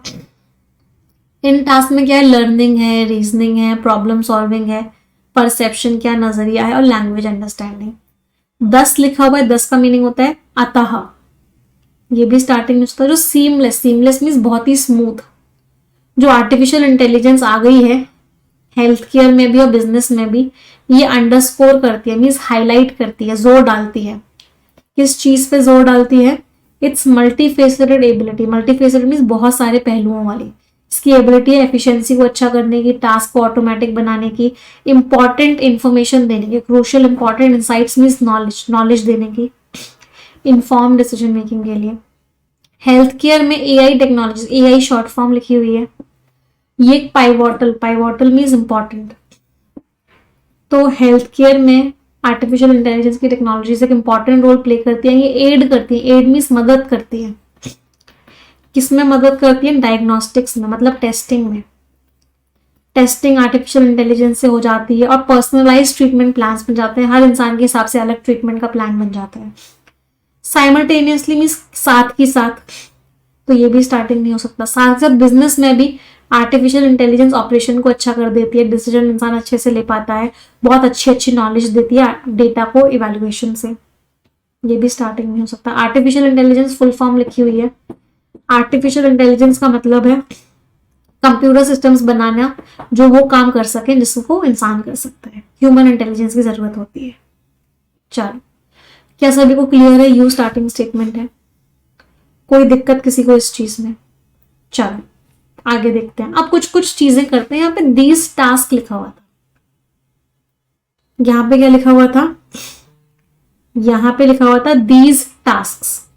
इन टास्क में क्या है, लर्निंग है, रीजनिंग है, प्रॉब्लम सॉल्विंग है, परसेप्शन क्या नजरिया है, और लैंग्वेज अंडरस्टैंडिंग। 10 लिखा हुआ है, 10 का मीनिंग होता है अतः, ये भी स्टार्टिंग में होता है। जो सीमलेस, सीमलेस मीन्स बहुत ही स्मूथ। जो आर्टिफिशियल इंटेलिजेंस आ गई है हेल्थ केयर में भी और बिजनेस में भी, ये अंडरस्कोर करती है, मीन्स हाईलाइट करती है, जोर डालती है। किस चीज पे जोर डालती है? It's multifaceted ability. Multifaceted means बहुत सारे पहलुओं वाली। इसकी एबिलिटी है एफिशिएंसी को अच्छा करने की, टास्क को ऑटोमेटिक बनाने की, इंपॉर्टेंट इंफॉर्मेशन देने की, crucial important insights means knowledge, knowledge देने की, इन्फॉर्म डिसीजन मेकिंग के लिए। हेल्थ केयर में AI technology, AI short form लिखी हुई है। ये एक पाइवोटल, पाइवोटल मीन्स इंपॉर्टेंट। तो हेल्थ केयर में आर्टिफिशियल इंटेलिजेंस की टेक्नोलॉजीज एक इंपॉर्टेंट रोल प्ले करती है। ये एड करती है, एड मीन्स मदद करती है। किसमें मदद करती है? डायग्नोस्टिक्स में, मतलब टेस्टिंग में। टेस्टिंग आर्टिफिशियल इंटेलिजेंस से हो जाती है और पर्सनलाइज ट्रीटमेंट प्लान बन जाते हैं। हर इंसान के हिसाब से अलग ट्रीटमेंट का प्लान बन जाता है। साइमल्टेनियसली मीन्स साथ की साथ, तो ये भी स्टार्टिंग नहीं हो सकता। साथ साथ बिजनेस में भी आर्टिफिशियल इंटेलिजेंस ऑपरेशन को अच्छा कर देती है, डिसीजन इंसान अच्छे से ले पाता है, बहुत अच्छी अच्छी नॉलेज देती है डेटा को इवेल्युएशन से, ये भी स्टार्टिंग नहीं हो सकता। आर्टिफिशियल इंटेलिजेंस फुल फॉर्म लिखी हुई है। आर्टिफिशियल इंटेलिजेंस का मतलब है कंप्यूटर सिस्टम्स बनाना जो वो काम कर सके जिसको इंसान कर सकता है। ह्यूमन इंटेलिजेंस की जरूरत होती है। चलो, क्या सभी को क्लियर है? यू स्टार्टिंग स्टेटमेंट है, कोई दिक्कत किसी को इस चीज में? चलो आगे देखते हैं। अब कुछ कुछ चीजें करते हैं। यहाँ पे दीज टास्क लिखा हुआ था, यहाँ पे क्या लिखा हुआ था? यहाँ पे लिखा हुआ था दीज टास्क।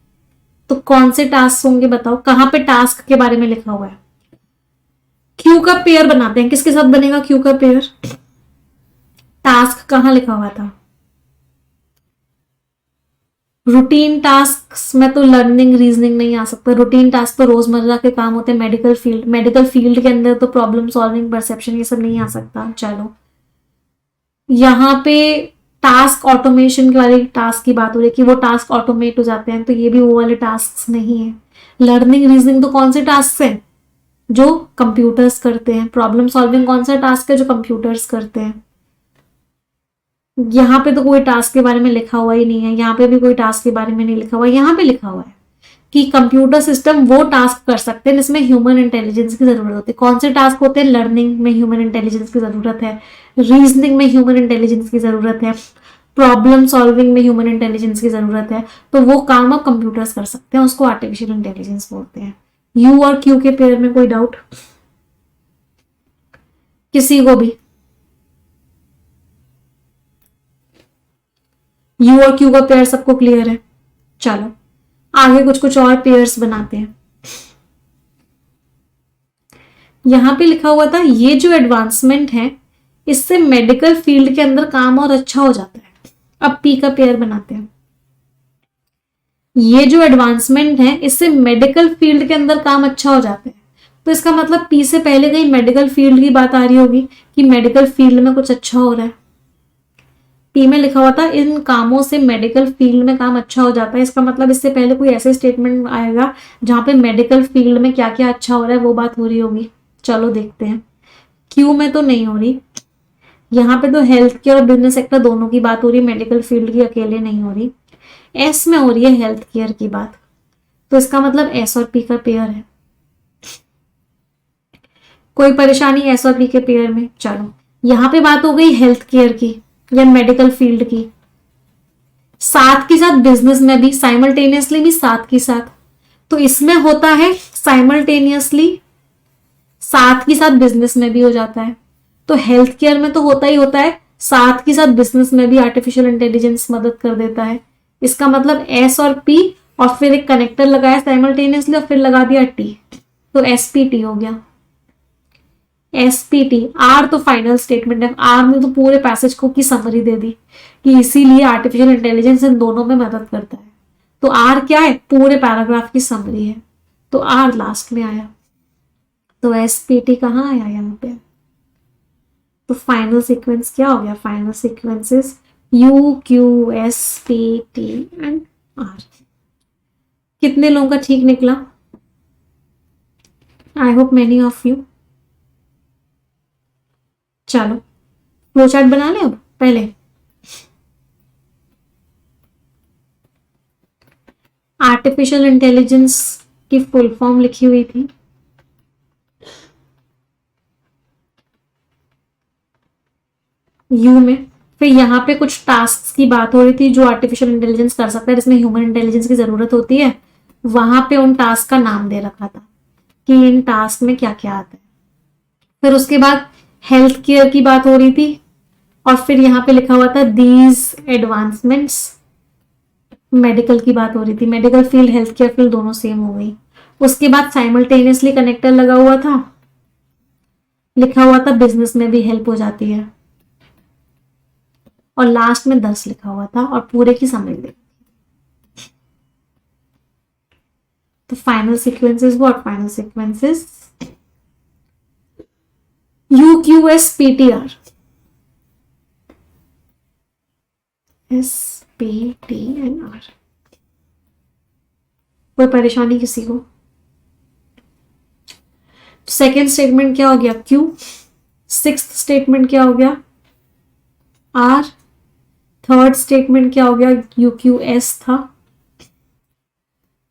तो कौन से टास्क होंगे बताओ? कहाँ पे टास्क के बारे में लिखा हुआ है? क्यू का पेयर बनाते हैं, किसके साथ बनेगा क्यू का पेयर? टास्क कहाँ लिखा हुआ था? रूटीन टास्क में तो लर्निंग रीजनिंग नहीं आ सकता। रूटीन टास्क तो रोजमर्रा के काम होते हैं। मेडिकल फील्ड, मेडिकल फील्ड के अंदर तो प्रॉब्लम सॉल्विंग, परसेप्शन, ये सब नहीं आ सकता। चलो, यहाँ पे टास्क ऑटोमेशन के वाले टास्क की बात हो रही है कि वो टास्क ऑटोमेट हो जाते हैं, तो ये भी वो वाले टास्क नहीं है। लर्निंग रीजनिंग तो कौन से टास्क है? जो कंप्यूटर्स करते हैं। प्रॉब्लम सॉल्विंग कौन सा टास्क है? जो कंप्यूटर्स करते हैं। यहाँ पे तो कोई टास्क के बारे में लिखा हुआ ही नहीं है, यहाँ पे भी कोई टास्क के बारे में नहीं लिखा हुआ है। यहाँ पे लिखा हुआ है कि कंप्यूटर सिस्टम वो टास्क कर सकते हैं जिसमें ह्यूमन इंटेलिजेंस की जरूरत होती है। कौन से टास्क होते हैं? लर्निंग में ह्यूमन इंटेलिजेंस की जरूरत है, रीजनिंग में ह्यूमन इंटेलिजेंस की जरूरत है, प्रॉब्लम सॉल्विंग में ह्यूमन इंटेलिजेंस की जरूरत है। तो वो काम अब कंप्यूटर्स कर सकते हैं, उसको आर्टिफिशियल इंटेलिजेंस बोलते हैं। यू और क्यू के पेयर में कोई डाउट किसी को भी? यू और क्यू का पेयर सबको क्लियर है? चलो आगे कुछ कुछ और पेयर्स बनाते हैं। यहां पे लिखा हुआ था ये जो एडवांसमेंट है इससे मेडिकल फील्ड के अंदर काम और अच्छा हो जाता है। अब पी का पेयर बनाते हैं। ये जो एडवांसमेंट है इससे मेडिकल फील्ड के अंदर काम अच्छा हो जाता है, तो इसका मतलब पी से पहले कहीं मेडिकल फील्ड की बात आ रही होगी कि मेडिकल फील्ड में कुछ अच्छा हो रहा है। पी में लिखा हुआ था इन कामों से मेडिकल फील्ड में काम अच्छा हो जाता है, इसका मतलब इससे पहले कोई ऐसे स्टेटमेंट आएगा जहां पे मेडिकल फील्ड में क्या क्या अच्छा हो रहा है वो बात हो रही होगी। चलो देखते हैं। क्यू में तो नहीं हो रही, यहाँ पे तो हेल्थ केयर और बिजनेस सेक्टर दोनों की बात हो रही है, मेडिकल फील्ड की अकेले नहीं हो रही। एस में हो रही है हेल्थ केयर की बात, तो इसका मतलब एस और पी का पेयर है। कोई परेशानी एस और पी के पेयर में? चलो यहाँ पे बात हो गई हेल्थ केयर की या मेडिकल फील्ड की, साथ के साथ बिजनेस में भी, साइमल्टेनियसली भी साथ के साथ। तो इसमें होता है साइमल्टेनियसली, साथ के साथ बिजनेस में भी हो जाता है। तो हेल्थ केयर में तो होता ही होता है, साथ के साथ बिजनेस में भी आर्टिफिशियल इंटेलिजेंस मदद कर देता है। इसका मतलब S और P और फिर एक कनेक्टर लगाया साइमल्टेनियसली और फिर लगा दिया T, तो SPT हो गया। SPT। R तो फाइनल स्टेटमेंट है, R ने तो पूरे पैसेज को की समरी दे दी कि इसीलिए आर्टिफिशियल इंटेलिजेंस इन दोनों में मदद करता है। तो R क्या है, पूरे पैराग्राफ की समरी है, तो R लास्ट में आया। तो SPT कहाँ आया यहाँ पे? तो फाइनल सीक्वेंस क्या हो गया? Final sequence is UQSPT and R। कितने लोगों का ठीक निकला? I hope many of you. चलो फ्लो चार्ट बना ले। अब पहले आर्टिफिशियल इंटेलिजेंस की फुल फॉर्म लिखी हुई थी, यू में। फिर यहाँ पे कुछ टास्क की बात हो रही थी जो आर्टिफिशियल इंटेलिजेंस कर सकता है, जिसमें ह्यूमन इंटेलिजेंस की जरूरत होती है। वहां पे उन टास्क का नाम दे रखा था कि इन टास्क में क्या क्या आता है। फिर उसके बाद हेल्थ केयर की बात हो रही थी और फिर यहाँ पे लिखा हुआ था दीज एडवांसमेंट्स, मेडिकल की बात हो रही थी। Medical field health care field दोनों सेम हो गई। उसके बाद साइमल्टेनियसली कनेक्टर लगा हुआ था, लिखा हुआ था बिजनेस में भी हेल्प हो जाती है, और लास्ट में 10 लिखा हुआ था और पूरे की समझ ली। तो final sequences what? Final sequences UQSPTR, SPT and R। कोई परेशानी किसी को? सेकेंड स्टेटमेंट क्या हो गया? Q। सिक्स्थ स्टेटमेंट क्या हो गया? R। थर्ड स्टेटमेंट क्या हो गया? UQS था।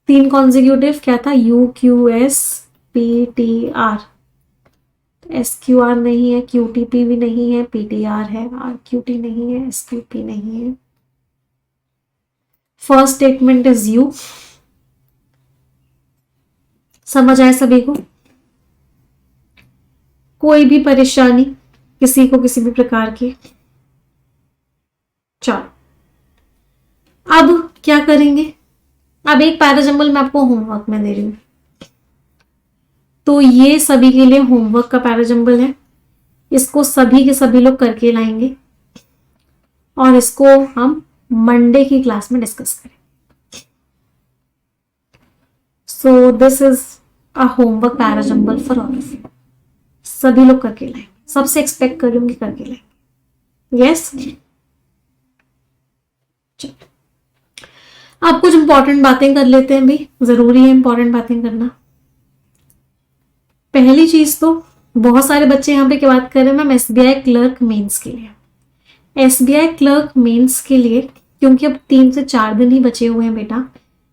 3 कॉन्जिक्यूटिव क्या था? UQSPTR। SQR नहीं है, QTP भी नहीं है, PTR है, RQT नहीं है, SQP नहीं है। First statement is U। समझ आए सभी को? कोई भी परेशानी किसी को किसी भी प्रकार की? चलो अब क्या करेंगे? अब एक पैराजंबल मैं आपको होमवर्क में दे रही हूं, तो ये सभी के लिए होमवर्क का पैराजंबल है। इसको सभी के सभी लोग करके लाएंगे और इसको हम मंडे की क्लास में डिस्कस करें। So this is a homework parajumble for all of you. सभी लोग करके लाएंगे, सबसे एक्सपेक्ट करूंगी करके लाएंगे। यस अब कुछ इंपॉर्टेंट बातें कर लेते हैं भी, जरूरी है इंपॉर्टेंट बातें करना। पहली चीज तो बहुत सारे बच्चे यहाँ पे क्या बात कर रहे हैं मैम? SBI क्लर्क मेंस के लिए। SBI क्लर्क मेंस के लिए क्योंकि अब 3 से 4 दिन ही बचे हुए हैं बेटा।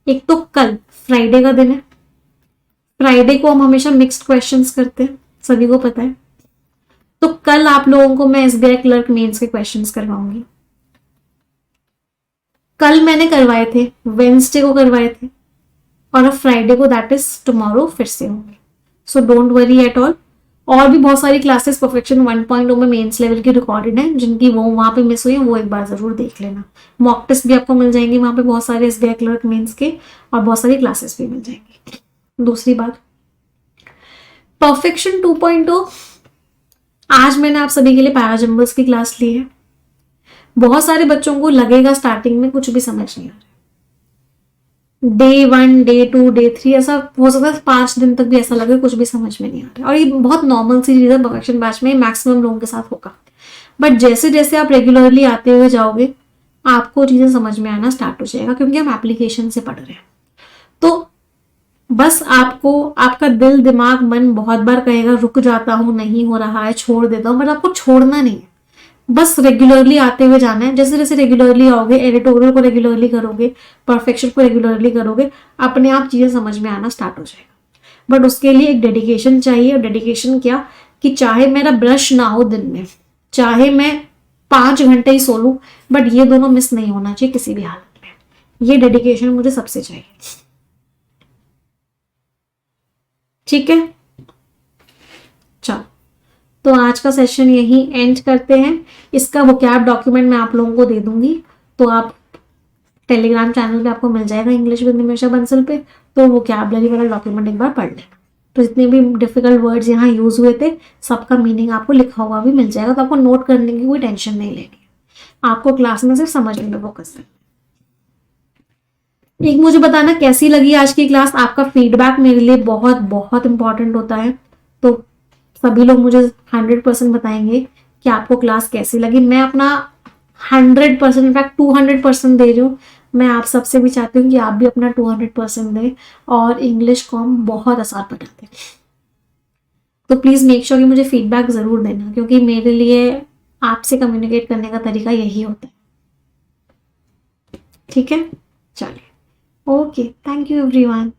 एक तो कल फ्राइडे का दिन है, फ्राइडे को हम हमेशा मिक्स्ड क्वेश्चंस करते हैं, सभी को पता है। तो कल आप लोगों को मैं SBI क्लर्क मेंस के क्वेश्चंस करवाऊंगी। कल मैंने करवाए थे, वेंसडे को करवाए थे, और अब फ्राइडे को दैट इज टुमारो फिर से होंगे। So don't worry at all. और भी बहुत सारी क्लासेस परफेक्शन 1.0 में मेंस लेवल की रिकॉर्डेड हैं, जिनकी वो वहां पे मिस हुई है वो एक बार जरूर देख लेना। मॉक टेस्ट भी आपको मिल जाएंगे वहां पे बहुत सारे SBI क्लर्क मेंस के, और बहुत सारी क्लासेस भी मिल जाएंगी। दूसरी बात, परफेक्शन 2.0 आज मैंने आप सभी के लिए पैराजंबल्स की क्लास ली है। बहुत सारे बच्चों को लगेगा स्टार्टिंग में कुछ भी समझ नहीं आ रहा, Day 1, Day 2, Day 3 ऐसा हो सकता है 5 दिन तक भी ऐसा लगे कुछ भी समझ में नहीं आ रहा है। और ये बहुत नॉर्मल सी चीज है, परफेक्शन बैच में मैक्सिमम लोगों के साथ होगा। बट जैसे जैसे आप रेगुलरली आते हुए जाओगे आपको चीजें समझ में आना स्टार्ट हो जाएगा, क्योंकि हम एप्लीकेशन से पढ़ रहे हैं। तो बस आपको आपका दिल दिमाग मन बहुत बार कहेगा रुक जाता हूँ, नहीं हो रहा है, छोड़ देता हूँ, बट आपको छोड़ना नहीं है। बस रेगुलरली आते हुए जाना है। जैसे जैसे रेगुलरली आओगे, एडिटोरियल को रेगुलरली करोगे, परफेक्शन को रेगुलरली करोगे, अपने आप चीजें समझ में आना स्टार्ट हो जाएगा। बट उसके लिए एक डेडिकेशन चाहिए। और डेडिकेशन क्या कि चाहे मेरा ब्रश ना हो दिन में, चाहे मैं 5 घंटे ही सो लूं, बट ये दोनों मिस नहीं होना चाहिए किसी भी हालत में। ये डेडिकेशन मुझे सबसे चाहिए। ठीक है, चलो तो आज का सेशन यही एंड करते हैं। इसका वोकैब डॉक्यूमेंट मैं आप लोगों को दे दूंगी, तो आप टेलीग्राम चैनल पे आपको मिल जाएगा इंग्लिश विद निमिषा बंसल पे, तो वो वोकैबुलरी वाला डॉक्यूमेंट एक बार पढ़ लेना। तो जितने भी डिफिकल्ट वर्ड्स यहाँ यूज हुए थे सबका मीनिंग आपको लिखा हुआ भी मिल जाएगा, तो आपको नोट करने की कोई टेंशन नहीं लेनी है, आपको क्लास में सिर्फ समझने में फोकस है। एक मुझे बताना कैसी लगी आज की क्लास, आपका फीडबैक मेरे लिए बहुत बहुत इंपॉर्टेंट होता है। तो सभी लोग मुझे 100% बताएंगे कि आपको क्लास कैसी लगी। मैं अपना 100%, इनफैक्ट 200% दे रही हूँ। मैं आप सबसे भी चाहती हूँ कि आप भी अपना 200% दें और इंग्लिश को हम बहुत आसान बना दें। तो प्लीज़ मेक श्योर कि मुझे फीडबैक ज़रूर देना, क्योंकि मेरे लिए आपसे कम्युनिकेट करने का तरीका यही होता है। ठीक है, चलिए, ओके, थैंक यू एवरीवन।